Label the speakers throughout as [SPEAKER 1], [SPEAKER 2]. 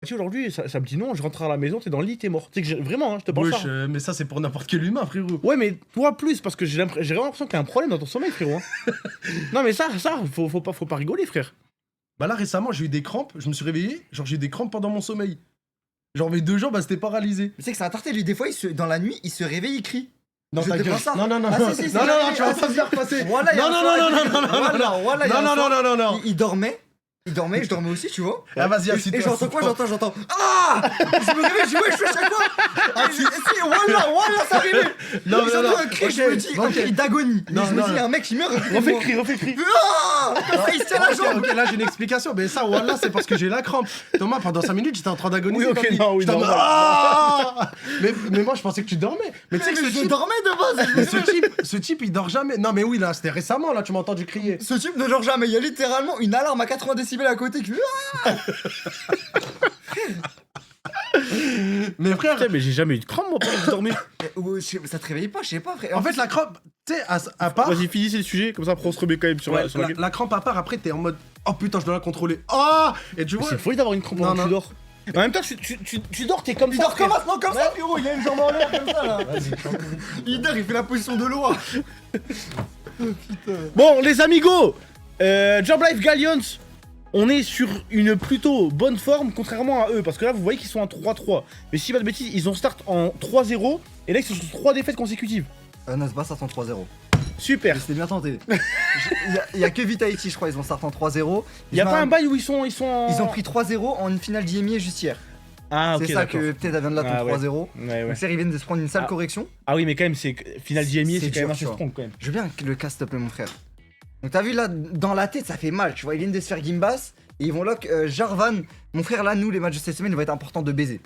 [SPEAKER 1] Tu sais, aujourd'hui, ça me dit non, je rentre à la maison, t'es dans le lit, t'es mort. Tu sais que vraiment, hein, je te parle
[SPEAKER 2] Wesh,
[SPEAKER 1] ça. Hein.
[SPEAKER 2] mais ça, c'est pour n'importe quel humain, frérot.
[SPEAKER 1] Ouais, mais toi plus, parce que j'ai vraiment l'impression qu'il y a un problème dans ton sommeil, frérot. Hein. Non, mais ça, faut pas rigoler, frère.
[SPEAKER 2] Bah là, récemment, j'ai eu des crampes, je me suis réveillé, genre j'ai eu des crampes pendant mon sommeil. Genre mes 2 jambes, bah, c'était paralysé.
[SPEAKER 3] Tu sais que c'est un tarté, lui, des fois, dans la nuit, il se réveille, il crie.
[SPEAKER 2] Non,
[SPEAKER 3] Je
[SPEAKER 2] ta
[SPEAKER 3] te
[SPEAKER 2] gueule.
[SPEAKER 3] prends ça.
[SPEAKER 2] Non, non, non,
[SPEAKER 3] Ah,
[SPEAKER 2] non,
[SPEAKER 3] si, si,
[SPEAKER 2] non,
[SPEAKER 3] c'est
[SPEAKER 2] non,
[SPEAKER 3] la
[SPEAKER 2] non, tu vas
[SPEAKER 3] nuit.
[SPEAKER 2] pas me faire passer.
[SPEAKER 3] Voilà, il y a
[SPEAKER 2] Non,
[SPEAKER 3] un
[SPEAKER 2] non,
[SPEAKER 3] soir,
[SPEAKER 2] non, non, non, non,
[SPEAKER 3] voilà,
[SPEAKER 2] non,
[SPEAKER 3] voilà, il y a
[SPEAKER 2] non,
[SPEAKER 3] un
[SPEAKER 2] non,
[SPEAKER 3] soir,
[SPEAKER 2] non, non, non.
[SPEAKER 3] Il dormait. Il dormait, je dormais aussi, tu vois.
[SPEAKER 2] Ah, vas-y,
[SPEAKER 3] Et
[SPEAKER 2] assis-toi.
[SPEAKER 3] j'entends quoi? J'entends. Ah! Je me réveille, je dis ouais, je fais chaque fois. Et si, voilà, ça arrivait.
[SPEAKER 2] Non, mais
[SPEAKER 3] J'entends
[SPEAKER 2] non,
[SPEAKER 3] un cri,
[SPEAKER 2] ok,
[SPEAKER 3] je me dis, un
[SPEAKER 2] ok.
[SPEAKER 3] cri d'agonie.
[SPEAKER 2] Non,
[SPEAKER 3] Je me
[SPEAKER 2] non,
[SPEAKER 3] dis,
[SPEAKER 2] non.
[SPEAKER 3] un mec qui meurt.
[SPEAKER 1] Refais le cri.
[SPEAKER 3] Ah! Comme ça, il se tient la jambe.
[SPEAKER 2] Ok, là j'ai une explication, mais ça, voilà, c'est parce que j'ai la crampe. Thomas, pendant 5 minutes, j'étais en train d'agoniser.
[SPEAKER 1] Oui, ok,
[SPEAKER 2] papy.
[SPEAKER 1] non, oui,
[SPEAKER 2] J'étais en mode,
[SPEAKER 1] normal.
[SPEAKER 2] ah mais moi, je pensais que tu dormais. Mais tu sais que
[SPEAKER 3] Mais je dormais de base.
[SPEAKER 2] mais ce type, il dort jamais. Non, mais oui, là, c'était récemment, là, tu m'as entendu crier.
[SPEAKER 3] Ce type ne dort jamais. Il y a littéralement une alarme à 80 décibels à côté qui.
[SPEAKER 2] Mais frère,
[SPEAKER 1] Putain, mais j'ai jamais eu de crampe, moi, pendant que je dormais.
[SPEAKER 3] Ça te réveille pas, je sais pas, frère.
[SPEAKER 2] en fait, la crampe, tu sais, à part.
[SPEAKER 1] Vas-y, finissez le sujet, comme ça, après on se remet quand même sur
[SPEAKER 2] Ouais,
[SPEAKER 1] la gueule.
[SPEAKER 2] la crampe à part, après, t'es en mode, oh putain, je dois la contrôler. Oh! Et tu
[SPEAKER 1] Mais
[SPEAKER 2] vois.
[SPEAKER 1] c'est une folie d'avoir une crampe
[SPEAKER 2] Non,
[SPEAKER 1] pendant que
[SPEAKER 2] non.
[SPEAKER 1] tu dors. En même temps, tu dors, t'es comme
[SPEAKER 3] Il
[SPEAKER 1] ça.
[SPEAKER 3] dort comme
[SPEAKER 1] frère.
[SPEAKER 3] ça, non, comme ça, frérot. Il a une jambe en l'air comme ça, là. Il dort, il fait la position de loi.
[SPEAKER 1] Bon, les amigos, Job Life Galleons, on est sur une plutôt bonne forme, contrairement à eux, parce que là, vous voyez qu'ils sont en 3-3. Mais si je dis pas de bêtises, ils ont start en 3-0, et là, ils sont sur 3 défaites consécutives.
[SPEAKER 3] Non, c'est pas ça, en 3-0.
[SPEAKER 1] Super.
[SPEAKER 3] C'était bien tenté. Il y a que Vitality, je crois, ils ont start en 3-0.
[SPEAKER 1] Y a pas un bail où ils sont en...
[SPEAKER 3] Ils ont pris 3-0 en une finale d'IMI juste hier.
[SPEAKER 1] Ah, ok,
[SPEAKER 3] C'est ça
[SPEAKER 1] d'accord.
[SPEAKER 3] que peut-être elle vient de là ton
[SPEAKER 1] Ah, ouais.
[SPEAKER 3] 3-0.
[SPEAKER 1] Ouais, ouais.
[SPEAKER 3] Donc c'est ils viennent de se prendre une sale
[SPEAKER 1] Ah.
[SPEAKER 3] correction.
[SPEAKER 1] Ah oui, mais quand même, c'est finale d'IMI,
[SPEAKER 3] C'est
[SPEAKER 1] c'est quand même
[SPEAKER 3] dur,
[SPEAKER 1] assez
[SPEAKER 3] tu vois.
[SPEAKER 1] strong, quand même.
[SPEAKER 3] Je veux bien que le casse, s'il te plaît, mon frère. Donc t'as vu là, dans la tête, ça fait mal, tu vois. Ils viennent de se faire Gimbas et ils vont lock Jarvan. Mon frère, là, nous, les matchs de cette semaine, il va être important de baiser.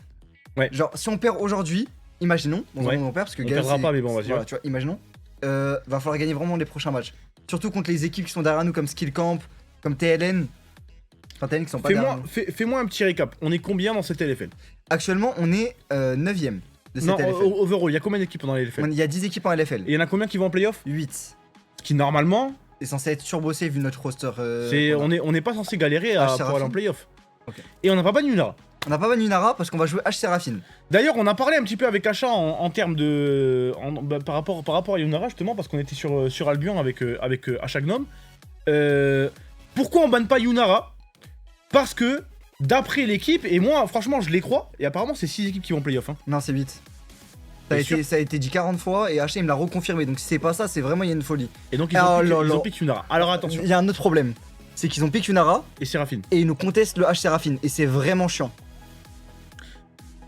[SPEAKER 1] Ouais.
[SPEAKER 3] Genre, si on perd aujourd'hui, imaginons, dans
[SPEAKER 1] Ouais.
[SPEAKER 3] un moment on perd, parce que
[SPEAKER 1] On
[SPEAKER 3] Gaz,
[SPEAKER 1] perdra
[SPEAKER 3] c'est-
[SPEAKER 1] pas, mais bon, vas-y,
[SPEAKER 3] Voilà,
[SPEAKER 1] ouais.
[SPEAKER 3] tu vois, imaginons. Va falloir gagner vraiment les prochains matchs. Surtout contre les équipes qui sont derrière nous, comme Skill Camp, comme TLN. Enfin, TLN qui sont pas derrière nous.
[SPEAKER 1] Fais-moi un petit récap. On est combien dans cette LFL?
[SPEAKER 3] Actuellement, on est 9ème de cette
[SPEAKER 1] Non,
[SPEAKER 3] LFL.
[SPEAKER 1] overall, il y a combien d'équipes dans la LFL?
[SPEAKER 3] Il y a 10 équipes en LFL.
[SPEAKER 1] Et il y en a combien qui vont en playoff?
[SPEAKER 3] 8.
[SPEAKER 1] Ce qui, normalement,
[SPEAKER 3] C'est censé être surbossé vu notre roster.
[SPEAKER 1] on n'est pas censé galérer
[SPEAKER 3] H
[SPEAKER 1] pour
[SPEAKER 3] Seraphine.
[SPEAKER 1] aller en playoff.
[SPEAKER 3] Ok.
[SPEAKER 1] Et on n'a pas Yunara.
[SPEAKER 3] On n'a pas Vanunara parce qu'on va jouer H Seraphine.
[SPEAKER 1] D'ailleurs, on a parlé un petit peu avec Achat en termes de. Par rapport à Yunara, justement, parce qu'on était sur Albion avec Achat Gnome. Pourquoi on banne pas Yunara? Parce que, d'après l'équipe, et moi, franchement, je les crois, et apparemment, c'est 6 équipes qui vont en playoff. Hein.
[SPEAKER 3] Non, c'est 8.
[SPEAKER 1] T'es sûr?
[SPEAKER 3] Ça a été dit 40 fois et H il me l'a reconfirmé. Donc si c'est pas ça, c'est vraiment il y a une folie.
[SPEAKER 1] Et donc, ils
[SPEAKER 3] Oh
[SPEAKER 1] ont
[SPEAKER 3] là là.
[SPEAKER 1] piqué Yunara. Alors attention,
[SPEAKER 3] Il y a un autre problème. C'est qu'ils ont pick Yunara
[SPEAKER 1] et Séraphine.
[SPEAKER 3] et ils nous contestent le H Seraphine. Et c'est vraiment chiant.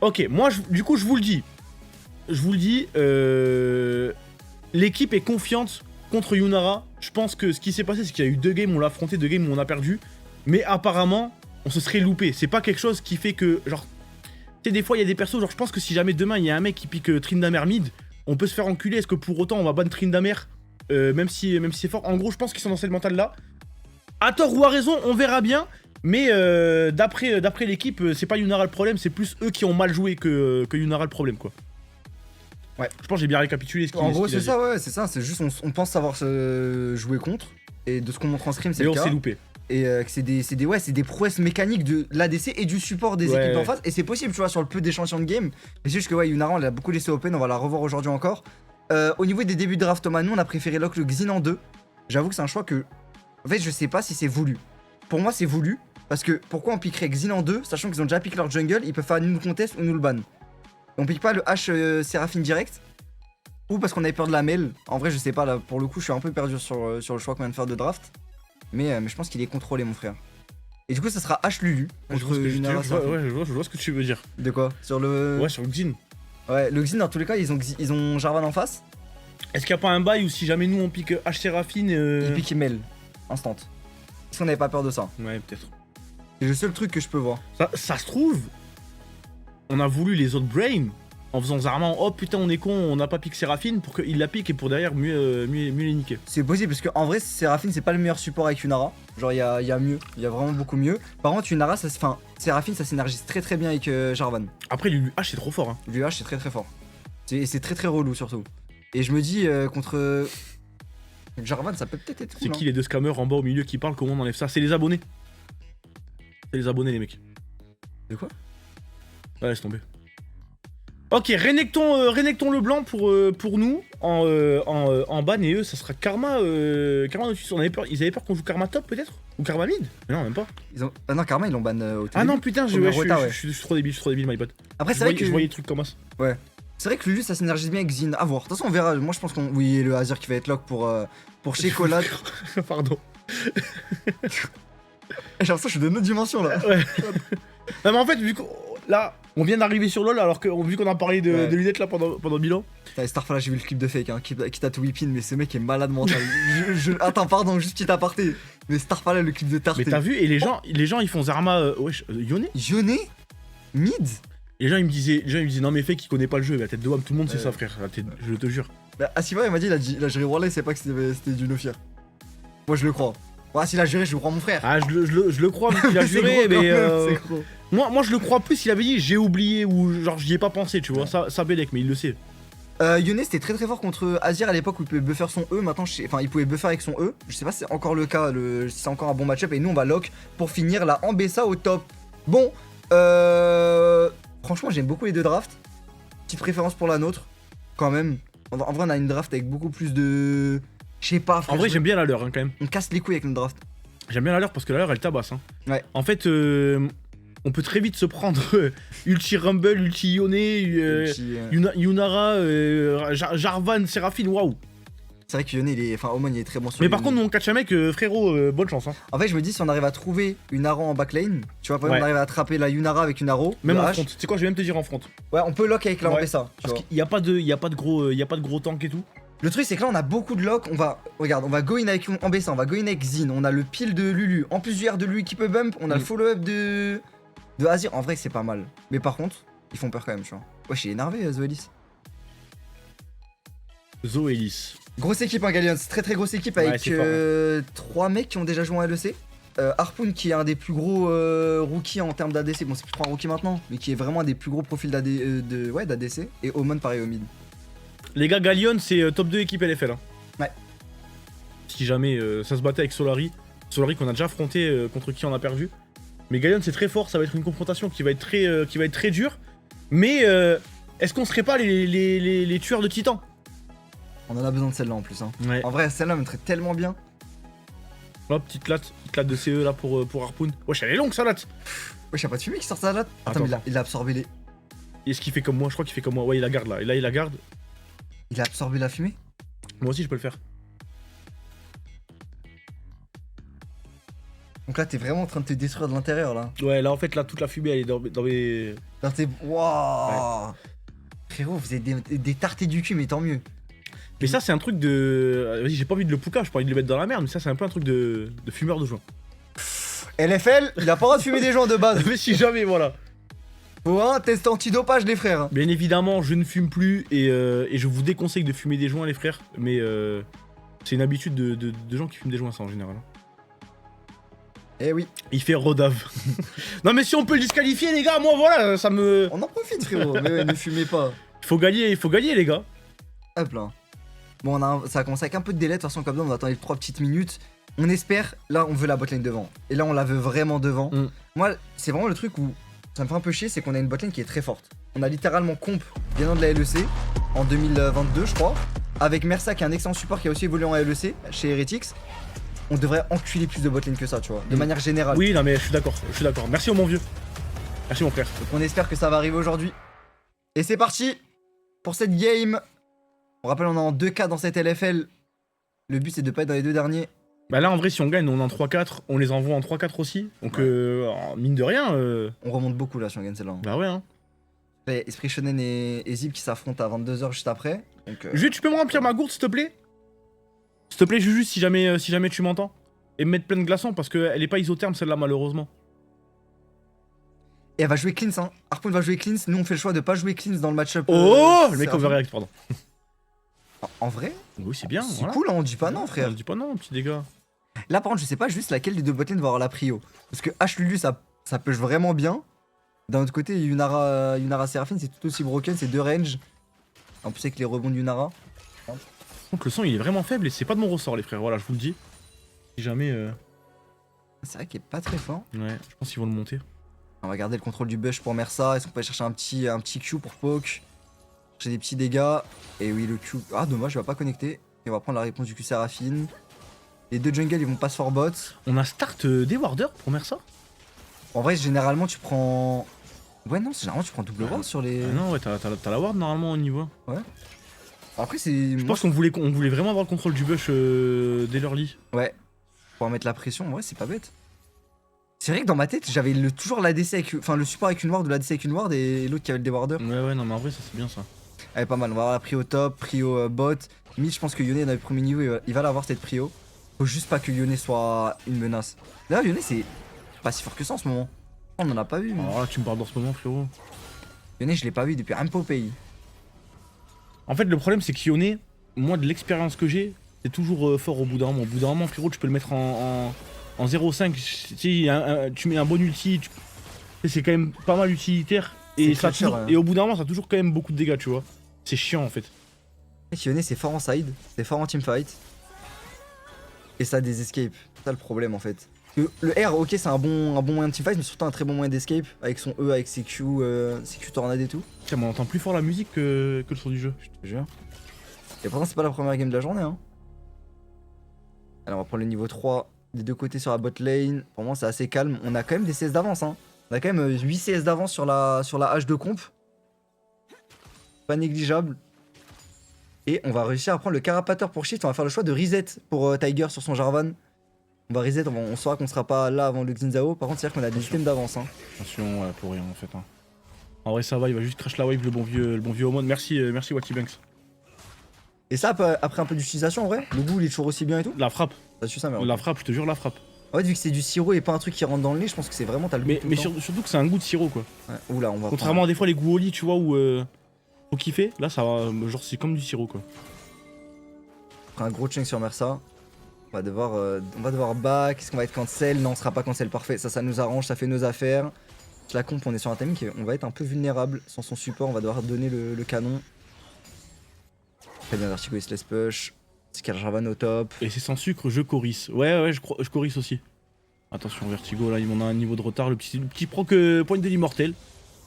[SPEAKER 1] Ok, moi, du coup, je vous le dis. L'équipe est confiante contre Yunara. Je pense que ce qui s'est passé, c'est qu'il y a eu 2 games où on l'a affronté, 2 games où on a perdu. Mais apparemment, on se serait loupé. C'est pas quelque chose qui fait que, genre... Tu sais, des fois, il y a des persos, genre, je pense que si jamais demain, il y a un mec qui pique Tryndamere mid, on peut se faire enculer. Est-ce que pour autant, on va ban Tryndamere même si c'est fort. En gros, je pense qu'ils sont dans cette mentale-là. À tort ou à raison, on verra bien. Mais d'après l'équipe, c'est pas Yunara le problème, c'est plus eux qui ont mal joué que Yunara le problème, quoi.
[SPEAKER 3] Ouais.
[SPEAKER 1] Je pense que j'ai bien récapitulé ce qu'il
[SPEAKER 3] En gros,
[SPEAKER 1] ce qu'il
[SPEAKER 3] c'est
[SPEAKER 1] a
[SPEAKER 3] ça, ouais, c'est ça. C'est juste, on pense savoir se jouer contre. Et de ce qu'on montre en stream,
[SPEAKER 1] dit.
[SPEAKER 3] c'est
[SPEAKER 1] Et
[SPEAKER 3] le
[SPEAKER 1] on
[SPEAKER 3] cas.
[SPEAKER 1] s'est loupé.
[SPEAKER 3] Et que c'est des prouesses mécaniques de l'ADC et du support des
[SPEAKER 1] Ouais.
[SPEAKER 3] équipes d'en face. Et c'est possible, tu vois, sur le peu d'échantillons de game. Mais c'est juste que, ouais, Yunara, on l'a beaucoup laissé open. On va la revoir aujourd'hui encore. Au niveau des débuts de draft, Thomas, nous, on a préféré lock le Xin en 2. J'avoue que c'est un choix que. En fait, je sais pas si c'est voulu. Pour moi, c'est voulu. Parce que pourquoi on piquerait Xin en 2, sachant qu'ils ont déjà piqué leur jungle, ils peuvent faire nous le contest ou nous le ban. On pique pas le H Seraphine direct. Ou parce qu'on avait peur de la mail. En vrai, je sais pas, là, pour le coup, je suis un peu perdu sur le choix qu'on vient de faire de draft. Mais je pense qu'il est contrôlé, mon frère. Et du coup, ça sera H Lulu
[SPEAKER 1] Je
[SPEAKER 3] contre
[SPEAKER 1] vois ce que-
[SPEAKER 3] Yunara.
[SPEAKER 1] je vois- ouais, je vois ce que tu veux dire.
[SPEAKER 3] De quoi? Sur le.
[SPEAKER 1] Ouais, sur le Xin.
[SPEAKER 3] Ouais, le Xin, dans tous les cas, ils ont Jarvan en face.
[SPEAKER 1] Est-ce qu'il n'y a pas un bail où si jamais nous on pique H Séraphine
[SPEAKER 3] Ils piquent mail. Instant. Est-ce qu'on avait pas peur de ça?
[SPEAKER 1] Ouais, peut-être.
[SPEAKER 3] C'est le seul truc que je peux voir.
[SPEAKER 1] Ça se trouve, on a voulu les autres brains en faisant Zarman, oh putain on est con, on n'a pas piqué Séraphine pour qu'il la pique et pour derrière mieux les niquer.
[SPEAKER 3] C'est possible parce qu'en vrai, Seraphine, c'est pas le meilleur support avec Yunara. Genre, il y a mieux. Il y a vraiment beaucoup mieux. Par contre, Yunara, Seraphine, ça s'énergise très très bien avec Jarvan.
[SPEAKER 1] Après lui H c'est trop fort hein.
[SPEAKER 3] L'UH, c'est très très fort. Et c'est très très relou surtout. Et je me dis, contre Jarvan, ça peut peut-être être
[SPEAKER 1] C'est
[SPEAKER 3] cool,
[SPEAKER 1] qui les 2 scammers en bas au milieu qui parlent, comment on enlève ça? C'est les abonnés. C'est les abonnés les mecs.
[SPEAKER 3] De quoi?
[SPEAKER 1] Ouais, laisse tomber. Ok, Renekton le blanc pour nous en ban et eux ça sera Karma Karma Nautilus. Ils avaient peur qu'on joue Karma top peut-être. Ou Karma mid. Mais non, même pas.
[SPEAKER 3] Ah non, Karma ils l'ont ban au tout
[SPEAKER 1] Ah
[SPEAKER 3] début.
[SPEAKER 1] non putain, je suis trop débile my bot.
[SPEAKER 3] Après
[SPEAKER 1] Je
[SPEAKER 3] c'est vrai que
[SPEAKER 1] voyais des trucs comme ça.
[SPEAKER 3] c'est vrai que Lulu ça synergise bien avec Zin. À voir. De toute façon on verra. Moi je pense qu'on oui le Azir qui va être lock pour chez Colade.
[SPEAKER 1] Pardon.
[SPEAKER 3] J'ai l'impression que je suis de notre dimension là.
[SPEAKER 1] Ouais. Non mais en fait vu que là on vient d'arriver sur LoL alors que vu qu'on a parlé de lunettes là pendant 1000 ans.
[SPEAKER 3] Starfall là j'ai vu le clip de fake hein, qui t'a tout whippin mais ce mec est malade mental. Attends pardon juste petit aparté. Mais Starfall là le clip de Tarte.
[SPEAKER 1] Mais t'as vu et les gens ils font Zarma wesh Yone.
[SPEAKER 3] Yone mid.
[SPEAKER 1] Les gens ils me disaient non mais fake il connaît pas le jeu, la tête de Wam tout le monde c'est ça frère, je te jure.
[SPEAKER 3] Bah Asiva il m'a dit il a juré Warley c'est pas que c'était du Nofia. Moi je le crois. Ouais s'il a juré je le crois mon frère.
[SPEAKER 1] Ah je le crois vu qu'il a juré mais
[SPEAKER 3] c'est gros.
[SPEAKER 1] Moi je le crois plus s'il avait dit j'ai oublié ou genre j'y ai pas pensé tu vois, ça Belek mais il le sait.
[SPEAKER 3] Yone c'était très fort contre Azir à l'époque où il pouvait buffer son E, maintenant enfin il pouvait buffer avec son E, je sais pas si c'est encore le cas, si c'est encore un bon match-up et nous on va lock pour finir la Ambessa au top. Bon, franchement j'aime beaucoup les deux drafts, petite préférence pour la nôtre, quand même, en vrai on a une draft avec beaucoup plus de... Je sais pas frère,
[SPEAKER 1] En vrai j'aime bien la leur hein, quand même.
[SPEAKER 3] On casse les couilles avec notre draft.
[SPEAKER 1] J'aime bien la leur parce que la leur elle tabasse hein.
[SPEAKER 3] Ouais.
[SPEAKER 1] En fait on peut très vite se prendre Ulti Rumble, Ulti Yone, Yunara, Jarvan, Seraphine, waouh.
[SPEAKER 3] C'est vrai que Yone Omen il est très bon sur
[SPEAKER 1] Mais
[SPEAKER 3] les
[SPEAKER 1] par contre nous on catch un mec frérot, bonne chance hein.
[SPEAKER 3] En fait je me dis si on arrive à trouver une Arrow en backline, tu vois par exemple on arrive à attraper la Yunara avec une Arrow,
[SPEAKER 1] même en front, tu sais quoi je vais même te dire en front.
[SPEAKER 3] Ouais on peut lock avec la Ambessa.
[SPEAKER 1] Parce qu'il y a pas de gros tank et tout.
[SPEAKER 3] Le truc c'est que là on a beaucoup de lock, on va go in avec Ambessa, on va go in avec Zin, on a le pile de Lulu, en plus du R de Lulu qui peut bump, on a le follow-up de Azir, en vrai c'est pas mal. Mais par contre, ils font peur quand même tu vois. Wesh il est énervé Zoelis.
[SPEAKER 1] Zoelis.
[SPEAKER 3] Grosse équipe hein Galleons, très grosse équipe avec 3 mecs qui ont déjà joué en LEC. Harpoon qui est un des plus gros rookies en termes d'ADC, bon c'est plus trop un rookie maintenant, mais qui est vraiment un des plus gros profils d'ADC. Et Omen pareil au mid.
[SPEAKER 1] Les gars, Gallion c'est top 2 équipe LFL hein.
[SPEAKER 3] Ouais.
[SPEAKER 1] Si jamais ça se battait avec Solari qu'on a déjà affronté contre qui on a perdu. Mais Gallion c'est très fort, ça va être une confrontation qui va être très dure. Mais est-ce qu'on serait pas les tueurs de titans?
[SPEAKER 3] On en a besoin de celle-là en plus hein.
[SPEAKER 1] Ouais.
[SPEAKER 3] En vrai celle-là me traite tellement bien.
[SPEAKER 1] Hop, petite latte de CE là pour Harpoon. Wesh elle est longue sa latte.
[SPEAKER 3] Wesh y'a pas de fumée qui sort sa latte. Attends mais il a absorbé les...
[SPEAKER 1] Est-ce qu'il fait comme moi? Je crois qu'il fait comme moi. Ouais il la garde là. Et là il la garde.
[SPEAKER 3] Il a absorbé la fumée?
[SPEAKER 1] Moi aussi je peux le faire.
[SPEAKER 3] Donc là t'es vraiment en train de te détruire de l'intérieur là.
[SPEAKER 1] Ouais là en fait là toute la fumée elle est dans mes...
[SPEAKER 3] Dans tes... Wouah ouais. Frérot vous êtes des tartés du cul mais tant mieux.
[SPEAKER 1] Mais ça c'est un truc de... Vas-y j'ai pas envie de le pouca, j'ai pas envie de le mettre dans la merde. Mais ça c'est un peu un truc de fumeur de joint.
[SPEAKER 3] LFL, il a pas le droit de fumer des joints de base.
[SPEAKER 1] Mais si jamais voilà.
[SPEAKER 3] Faut un test antidopage les frères.
[SPEAKER 1] Bien évidemment je ne fume plus et je vous déconseille de fumer des joints les frères. Mais c'est une habitude de gens qui fument des joints ça en général.
[SPEAKER 3] Eh oui.
[SPEAKER 1] Il fait Rodave. Non mais si on peut le disqualifier les gars, moi voilà, ça me...
[SPEAKER 3] On en profite frérot, mais ouais, ne fumez pas.
[SPEAKER 1] Il faut gagner les gars.
[SPEAKER 3] Hop là. Bon ça a commencé avec un peu de délai, de toute façon comme ça on va attendre les 3 petites minutes. On espère, là on veut la botlane devant. Et là on la veut vraiment devant. Moi c'est vraiment le truc où ça me fait un peu chier, c'est qu'on a une botlane qui est très forte. On a littéralement comp venant de la LEC en 2022 je crois. Avec Mersa qui est un excellent support qui a aussi évolué en LEC chez Heretics. On devrait enculer plus de botlane que ça, tu vois, de manière générale.
[SPEAKER 1] Oui, non mais je suis d'accord. Merci mon vieux. Merci mon frère.
[SPEAKER 3] Donc on espère que ça va arriver aujourd'hui. Et c'est parti pour cette game. On rappelle, on est en 2K dans cette LFL. Le but c'est de pas être dans les 2 derniers.
[SPEAKER 1] Bah là en vrai si on gagne on est en 3-4, on les envoie en 3-4 aussi. Donc mine de rien...
[SPEAKER 3] On remonte beaucoup là si on gagne celle-là.
[SPEAKER 1] Bah ouais hein.
[SPEAKER 3] Esprit Shonen et Zip qui s'affrontent à 22h juste après. Donc,
[SPEAKER 1] Juju, tu peux me remplir ma gourde s'il te plaît? S'il te plaît Juju, si jamais tu m'entends. Et me mettre plein de glaçons parce qu'elle est pas isotherme celle-là malheureusement.
[SPEAKER 3] Et elle va jouer cleans hein. Harpoon va jouer cleans, nous on fait le choix de pas jouer cleans dans le match-up.
[SPEAKER 1] Oh le mec overreact pardon.
[SPEAKER 3] En vrai?
[SPEAKER 1] Oui c'est bien.
[SPEAKER 3] C'est
[SPEAKER 1] voilà.
[SPEAKER 3] cool hein, on dit pas non frère.
[SPEAKER 1] On dit pas non petit dégât.
[SPEAKER 3] Là par contre je sais pas juste laquelle des deux botlane va avoir la prio. Parce que H Lulu ça push vraiment bien. D'un autre côté Yunara Seraphine c'est tout aussi broken, c'est 2 range. En plus avec les rebonds de Yunara.
[SPEAKER 1] Donc le son il est vraiment faible et c'est pas de mon ressort les frères, voilà je vous le dis. Si jamais...
[SPEAKER 3] C'est vrai qu'il est pas très fort.
[SPEAKER 1] Ouais, je pense qu'ils vont le monter.
[SPEAKER 3] On va garder le contrôle du bush pour Mersa. Est-ce qu'on peut aller chercher un petit Q pour poke? J'ai des petits dégâts. Et oui, le Q. Ah, dommage, il va pas connecter. Et on va prendre la réponse du Q Seraphine. Les deux jungles, ils vont pas se for bot.
[SPEAKER 1] On a start des warders pour Mersa?
[SPEAKER 3] En vrai, généralement, tu prends. Ouais, non, généralement, tu prends double ward sur les.
[SPEAKER 1] Ah non, ouais, t'as la ward normalement au niveau.
[SPEAKER 3] Après, c'est.
[SPEAKER 1] Je pense qu'on voulait vraiment avoir le contrôle du bush dès l'early.
[SPEAKER 3] Ouais. Pour mettre la pression, ouais, c'est pas bête. C'est vrai que dans ma tête, j'avais toujours l'ADC avec. Enfin, le support avec une ward ou l'ADC avec une ward et l'autre qui avait le déwarder.
[SPEAKER 1] Ouais, non, mais en vrai, ça c'est bien ça.
[SPEAKER 3] Elle pas mal. On va avoir la prio top, prio bot. Mid, je pense que Yone dans le premier niveau, il va l'avoir cette prio. Faut juste pas que Yone soit une menace. D'ailleurs, Yone, c'est pas si fort que ça en ce moment. On en a pas vu. Mais...
[SPEAKER 1] Alors là, tu me parles dans ce moment, frérot.
[SPEAKER 3] Yone, je l'ai pas vu depuis un peu au pays.
[SPEAKER 1] En fait, le problème, c'est qu'Yone, moi, de l'expérience que j'ai, c'est toujours fort au bout d'un moment. Au bout d'un moment, frérot, tu peux le mettre en 0,5. Tu mets un bon ulti, c'est quand même pas mal utilitaire. Et, ça
[SPEAKER 3] clutcher,
[SPEAKER 1] toujours, et au bout d'un moment, ça a toujours quand même beaucoup de dégâts, tu vois. C'est chiant en fait.
[SPEAKER 3] Yone, c'est fort en side, c'est fort en teamfight. Et ça a des escapes. C'est ça le problème en fait. Le R, ok, c'est un bon moyen de teamfight, mais surtout un très bon moyen d'escape. Avec son E, avec ses Q tornades et tout.
[SPEAKER 1] Tiens, on entend plus fort la musique que le son du jeu.
[SPEAKER 3] Je te jure. Et pourtant, c'est pas la première game de la journée. Hein. Alors, on va prendre le niveau 3 des deux côtés sur la bot lane. Pour moi, c'est assez calme. On a quand même des CS d'avance. Hein. On a quand même 8 CS d'avance sur la hache de comp. Pas négligeable. Et on va réussir à prendre le carapateur pour shift. On va faire le choix de reset pour Tiger sur son Jarvan. On va reset, on saura qu'on sera pas là avant le Xin-Zhao. Par contre, c'est-à-dire qu'on a des items d'avance. Hein.
[SPEAKER 1] Attention, ouais, pour rien en fait. Hein. En vrai, ça va, il va juste crash la wave, le bon vieux Omon. Merci Watty Banks.
[SPEAKER 3] Et ça, après un peu d'utilisation en vrai, le goût il est toujours aussi bien et tout.
[SPEAKER 1] La frappe.
[SPEAKER 3] Ça suit ça, mais
[SPEAKER 1] La frappe, je te jure, la frappe.
[SPEAKER 3] en fait, vu que c'est du sirop et pas un truc qui rentre dans le nez, je pense que c'est vraiment t'as le goût.
[SPEAKER 1] Mais surtout que c'est un goût de sirop quoi.
[SPEAKER 3] Ouais. Oula, on va.
[SPEAKER 1] Contrairement à des fois les goûts au lit, tu vois, où faut kiffer, là ça va, genre c'est comme du sirop quoi.
[SPEAKER 3] prendre un gros chunk sur Mersa. On va devoir back. Est-ce qu'on va être cancel? Non, on sera pas cancel. Parfait. Ça nous arrange. Ça fait nos affaires. La comp, on est sur un timing on va être un peu vulnérable. Sans son support, on va devoir donner le canon. Très bien, Vertigo, il se laisse push. Scar Jarvan au top.
[SPEAKER 1] Et c'est sans sucre, je chorisse. Ouais, je chorisse aussi. Attention, Vertigo, là, il m'en a un niveau de retard. Le petit proc point de l'immortel.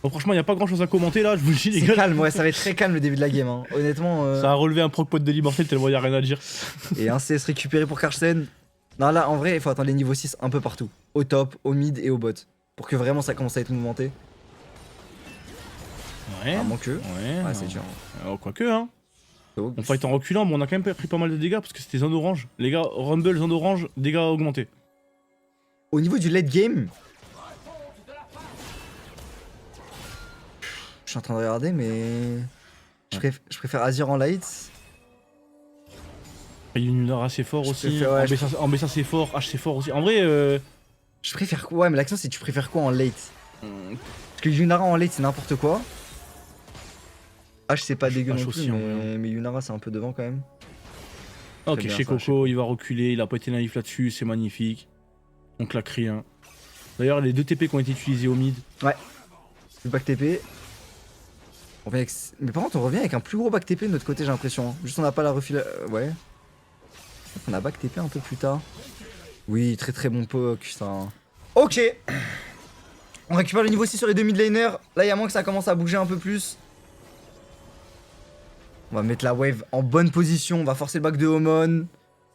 [SPEAKER 1] Bon, franchement, il n'y a pas grand chose à commenter là, je vous le dis, les gars.
[SPEAKER 3] C'est calme, ouais, ça va être très calme le début de la game. Hein. Honnêtement.
[SPEAKER 1] Ça a relevé un proc point de l'immortel tellement il n'y a rien à dire.
[SPEAKER 3] Et un CS récupéré pour Karsten. Non, là, en vrai, il faut attendre les niveaux 6 un peu partout. Au top, au mid et au bot. Pour que vraiment ça commence à être mouvementé.
[SPEAKER 1] Ouais.
[SPEAKER 3] À moins que.
[SPEAKER 1] Ouais,
[SPEAKER 3] c'est dur.
[SPEAKER 1] Quoique, hein. On fight en reculant, mais on a quand même pris pas mal de dégâts parce que c'était zone orange. Les gars, Rumble, zone orange, dégâts augmentés.
[SPEAKER 3] Au niveau du late game. Je suis en train de regarder, mais. Je préfère Azir en late.
[SPEAKER 1] Il y a une Lunara assez fort aussi.
[SPEAKER 3] Préfère, ouais,
[SPEAKER 1] en BSA c'est fort, H c'est fort aussi. En vrai.
[SPEAKER 3] Je préfère quoi? Ouais, mais l'action c'est tu préfères quoi en late? Parce que Yunara en late c'est n'importe quoi. H c'est pas dégueu non plus,
[SPEAKER 1] aussi,
[SPEAKER 3] mais Yunara c'est un peu devant quand même.
[SPEAKER 1] Ok,
[SPEAKER 3] bien,
[SPEAKER 1] chez
[SPEAKER 3] ça,
[SPEAKER 1] Coco, il va reculer, il a pas été naïf là-dessus, c'est magnifique. On claque rien. D'ailleurs, les deux TP qui ont été utilisés au mid.
[SPEAKER 3] Ouais. Le back TP. On revient avec... Mais par contre, on revient avec un plus gros back TP de notre côté, j'ai l'impression. Juste on n'a pas la refile. Ouais. On a back TP un peu plus tard. Oui, très très bon poke, ça. Ok. On récupère le niveau 6 sur les deux mid laners. Là, il y a moins que ça commence à bouger un peu plus. On va mettre la wave en bonne position. On va forcer le back de Homon.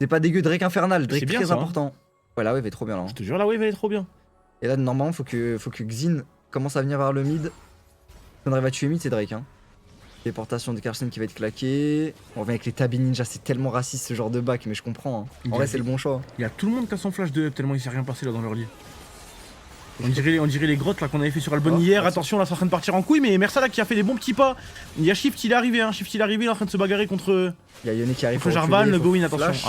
[SPEAKER 3] C'est pas dégueu. Drake infernal. Drake
[SPEAKER 1] bien,
[SPEAKER 3] très
[SPEAKER 1] ça,
[SPEAKER 3] important. Ouais, la wave est trop bien là.
[SPEAKER 1] Je te jure, la wave elle est trop bien.
[SPEAKER 3] Et là, normalement, faut que Xin commence à venir vers le mid. Si on arrive à tuer mid, c'est Drake. Hein. Déportation de Karsten qui va être claquée. On revient avec les Tabi Ninja. C'est tellement raciste ce genre de back, mais je comprends. Hein. En vrai, c'est le bon choix.
[SPEAKER 1] Il y a tout le monde qui a son flash de up tellement il s'est rien passé là dans leur lit. On dirait les grottes là qu'on avait fait sur Albon hier. Attention, là c'est en train de partir en couille, mais Mersa là qui a fait des bons petits pas. Il y a Shift, il est arrivé, hein. Shift, il est arrivé, il est en train de se bagarrer contre.
[SPEAKER 3] Il y a Yone qui arrive.
[SPEAKER 1] Jarvan, le Gowin,
[SPEAKER 3] flash,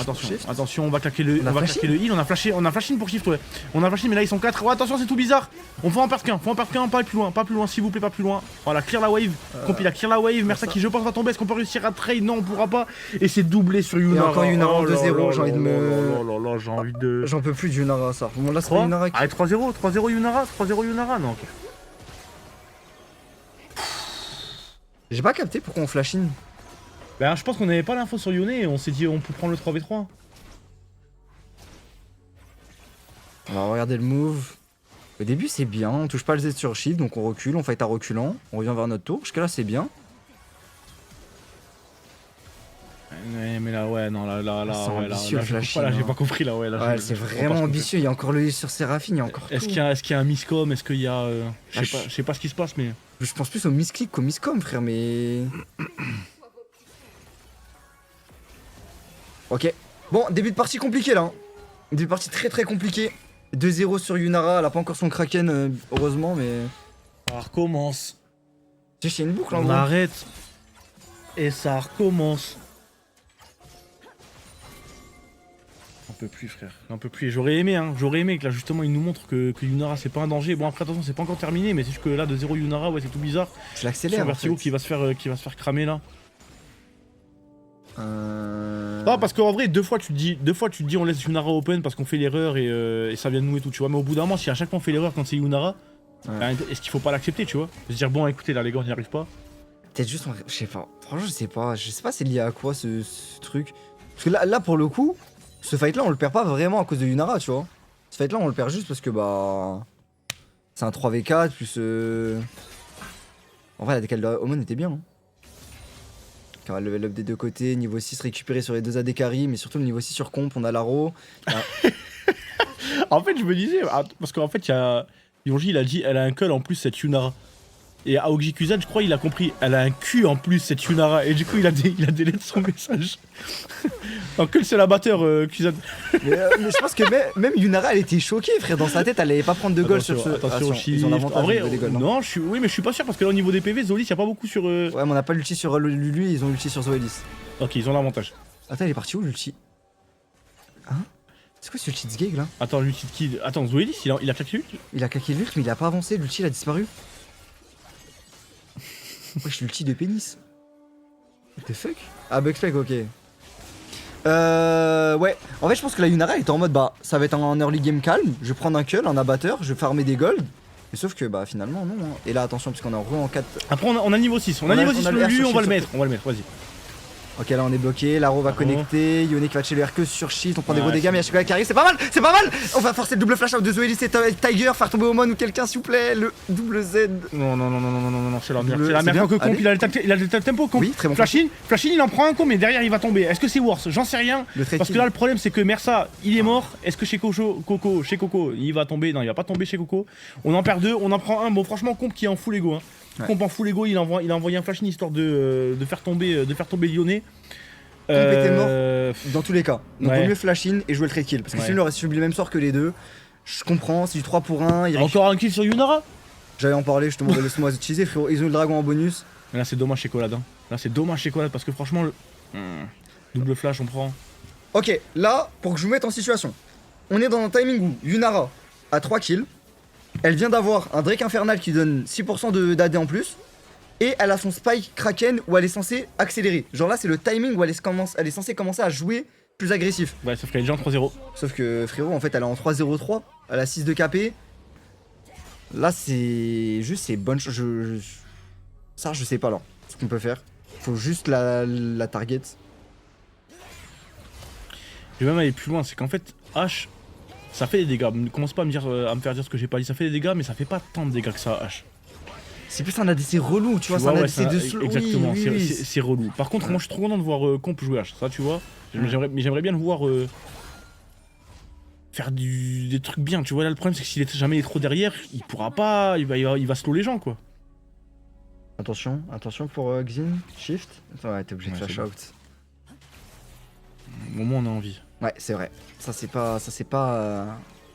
[SPEAKER 1] attention, on va claquer le heal, on a flashé in pour Shift, ouais. On a flashé, mais là ils sont 4. Oh, attention, c'est tout bizarre. On va en perdre qu'un, pas plus loin, s'il vous plaît, pas plus loin. Voilà, clear la wave. Compil a clear la wave. Mersa qui, je pense, va tomber. Est-ce qu'on peut réussir à trade? Non, on pourra pas. Et c'est doublé sur Yunara.
[SPEAKER 3] Et encore Yunara en 2-0, j'ai envie de me.
[SPEAKER 1] J'ai envie de.
[SPEAKER 3] J'en peux plus de Yunara, ça. Bon, là, c'est Yunara qui.
[SPEAKER 1] Allez, 3-0 Yunara, non.
[SPEAKER 3] J'ai pas capté pourquoi on flash in.
[SPEAKER 1] Bah, je pense qu'on avait pas l'info sur Yone et on s'est dit on peut prendre le 3v3.
[SPEAKER 3] On va regarder le move. Au début, c'est bien, on touche pas le Z sur shield, donc on recule, on fight à reculant, on revient vers notre tour. Jusque là, c'est bien.
[SPEAKER 1] Ouais, mais là, ouais, non, là,
[SPEAKER 3] C'est
[SPEAKER 1] ouais,
[SPEAKER 3] ambitieux,
[SPEAKER 1] là,
[SPEAKER 3] Flashy,
[SPEAKER 1] j'ai
[SPEAKER 3] hein.
[SPEAKER 1] pas compris, là, ouais. Là,
[SPEAKER 3] Ouais,
[SPEAKER 1] je
[SPEAKER 3] c'est
[SPEAKER 1] comprends
[SPEAKER 3] vraiment
[SPEAKER 1] pas ce qu'on
[SPEAKER 3] ambitieux. Il y a encore le sur Séraphine, il y a encore
[SPEAKER 1] fait. Est-ce
[SPEAKER 3] tout.
[SPEAKER 1] qu'il y a un miscom? Est-ce qu'il y a.
[SPEAKER 3] Ah,
[SPEAKER 1] Je sais pas ce qui se passe, mais.
[SPEAKER 3] Je pense plus au misclick qu'au miscom, frère, mais. Ok. Bon, début de partie compliqué là. Hein. Début de partie très très compliqué. 2-0 sur Yunara, elle a pas encore son Kraken, heureusement, mais.
[SPEAKER 1] Ça recommence.
[SPEAKER 3] Tu sais, il y a une boucle en
[SPEAKER 1] On
[SPEAKER 3] gros.
[SPEAKER 1] arrête. Et ça recommence. J'en peux plus, frère. J'en peux plus. Et j'aurais aimé, hein. J'aurais aimé que là, justement, il nous montre que Yunara, c'est pas un danger. Bon, après, attention, c'est pas encore terminé, mais c'est juste que là, de 0 Yunara, ouais, c'est tout bizarre.
[SPEAKER 3] Je
[SPEAKER 1] C'est
[SPEAKER 3] l'accélère. En
[SPEAKER 1] Vertigo
[SPEAKER 3] fait.
[SPEAKER 1] qui va se faire cramer là.
[SPEAKER 3] Euh...
[SPEAKER 1] Non, parce qu'en vrai, deux fois tu te dis on laisse Yunara open parce qu'on fait l'erreur et ça vient de nous et tout, tu vois. Mais au bout d'un moment, si à chaque fois on fait l'erreur quand c'est Yunara,
[SPEAKER 3] Ouais.
[SPEAKER 1] bah, est-ce qu'il faut pas l'accepter, tu vois? Se dire bon, écoutez, là les gars, on n'y arrive pas.
[SPEAKER 3] Peut-être juste, je sais pas. Franchement, je sais pas. Je sais pas c'est lié à quoi ce truc. Parce que là, pour le coup, ce fight là, on le perd pas vraiment à cause de Yunara, tu vois. Ce fight là, on le perd juste parce que bah. C'est un 3v4 plus. En vrai, la décale de Omen était bien. Hein. Car le level up des deux côtés, niveau 6 récupéré sur les deux AD carry, mais surtout le niveau 6 sur comp, on a l'Aro.
[SPEAKER 1] En fait, je me disais, parce qu'en fait, il y a. Yonji, il a dit, elle a un call en plus, cette Yunara. Et Aoji Kuzan, je crois, il a compris, elle a un cul en plus, cette Yunara. Et du coup, il a délai son message. En cul, c'est l'abatteur, Kuzan.
[SPEAKER 3] mais je pense que même Yunara, elle était choquée, frère. Dans sa tête, elle allait pas prendre de gold sur ce.
[SPEAKER 1] Attention,
[SPEAKER 3] Ah, ils ont l'avantage
[SPEAKER 1] en vrai,
[SPEAKER 3] au niveau des golds,
[SPEAKER 1] non, oui, mais je suis pas sûr parce que là, au niveau des PV, Zolis, il y a pas beaucoup sur.
[SPEAKER 3] Ouais, mais on n'a pas l'ulti sur Lulu, ils ont l'ulti sur Zoelis.
[SPEAKER 1] Ok, ils ont l'avantage.
[SPEAKER 3] Attends, il est parti où l'ulti? Hein? C'est quoi ce ulti de Sgeg là?
[SPEAKER 1] Attends, l'ulti de qui? Attends, Zoelis, il a claqué l'ult?
[SPEAKER 3] Il a claqué l'ult, mais il a pas avancé, l'ulti il a disparu. Wesh, l'ulti de pénis. What the fuck? Ah, Bugspec, ok. Ouais. En fait, je pense que la Yunara elle était en mode bah, ça va être un early game calme. Je vais prendre un cull, un abatteur, je vais farmer des golds. Mais sauf que bah, finalement, non. Hein. Et là, attention, parce qu'on est en 4.
[SPEAKER 1] Après, on a niveau 6. On a niveau 6
[SPEAKER 3] le R
[SPEAKER 1] lui,
[SPEAKER 3] sur
[SPEAKER 1] on va le
[SPEAKER 3] shield
[SPEAKER 1] mettre. On va le mettre, vas-y.
[SPEAKER 3] Ok, là on est bloqué, Laro va
[SPEAKER 1] Laro.
[SPEAKER 3] connecter, Yone qui va chez le RQ sur shield, on prend des
[SPEAKER 1] Ouais,
[SPEAKER 3] gros dégâts, mais il y a Chicola qui arrive, c'est pas mal, c'est pas mal. On va forcer le double flash out de Zoelis et Tiger, faire tomber Omon ou quelqu'un s'il vous plaît, le double Z.
[SPEAKER 1] Non, c'est la merde.
[SPEAKER 3] Le-
[SPEAKER 1] C'est la
[SPEAKER 3] c'est
[SPEAKER 1] merde
[SPEAKER 3] bien.
[SPEAKER 1] que comp,
[SPEAKER 3] Allez.
[SPEAKER 1] il a le tempo comp.
[SPEAKER 3] Oui, très bon.
[SPEAKER 1] Flashin, il en prend un comp, mais derrière il va tomber. Est-ce que c'est worse? J'en sais rien.
[SPEAKER 3] Le trade
[SPEAKER 1] Parce que
[SPEAKER 3] kill.
[SPEAKER 1] là, le problème, c'est que Mersa, il est mort. Est-ce que chez Coco, il va tomber? Non, il va pas tomber chez Coco. On en perd deux, on en prend un. Bon, franchement, comp qui est en full ego. Hein.
[SPEAKER 3] Ouais.
[SPEAKER 1] Comp en full ego, il a envoyé un Flashin histoire de faire tomber Lyonnais.
[SPEAKER 3] était mort. Dans tous les cas. Donc
[SPEAKER 1] Ouais.
[SPEAKER 3] vaut mieux flash in et jouer le trade kill. Parce que
[SPEAKER 1] Ouais.
[SPEAKER 3] sinon il aurait subi le même sort que les deux. Je comprends, c'est du 3 pour 1.
[SPEAKER 1] Encore un kill sur Yunara?
[SPEAKER 3] J'allais en parler, justement, laisse-moi utiliser, frérot. Ils ont eu le dragon en bonus.
[SPEAKER 1] Mais là, c'est dommage chez Colade. Hein. Là, c'est dommage chez Colade parce que franchement, double flash, on prend.
[SPEAKER 3] Ok, là, pour que je vous mette en situation, on est dans un timing où Yunara a 3 kills. Elle vient d'avoir un Drake Infernal qui donne 6% d'AD en plus. Et elle a son Spike Kraken où elle est censée accélérer. Genre là, c'est le timing où elle est censée commencer à jouer plus agressif.
[SPEAKER 1] Ouais, sauf qu'elle est déjà en 3-0.
[SPEAKER 3] Sauf que frérot, en fait, elle est en 3-0-3. Elle a 6 de KP. Là, c'est juste, c'est bonne chose. Ça, je sais pas là ce qu'on peut faire. Faut juste la target.
[SPEAKER 1] Je vais même aller plus loin, c'est qu'en fait, H, ça fait des dégâts. Ne commence pas à me faire dire ce que j'ai pas dit. Ça fait des dégâts, mais ça fait pas tant de dégâts que ça, H.
[SPEAKER 3] C'est plus un ADC relou, tu vois, c'est un
[SPEAKER 1] ouais,
[SPEAKER 3] ADC de slow.
[SPEAKER 1] exactement,
[SPEAKER 3] Oui, oui,
[SPEAKER 1] c'est relou. Par contre, moi je suis trop content de voir Comp jouer H, ça tu vois. J'aimerais bien le voir faire des trucs bien, tu vois. Là, le problème c'est que s'il est jamais trop derrière, il pourra pas, il va slow les gens quoi.
[SPEAKER 3] Attention pour Xin, shift. Attends, ouais, t'es obligé de
[SPEAKER 1] Ouais,
[SPEAKER 3] flash
[SPEAKER 1] c'est bon.
[SPEAKER 3] out.
[SPEAKER 1] Au moins on a envie.
[SPEAKER 3] Ouais, c'est vrai. Ça c'est pas,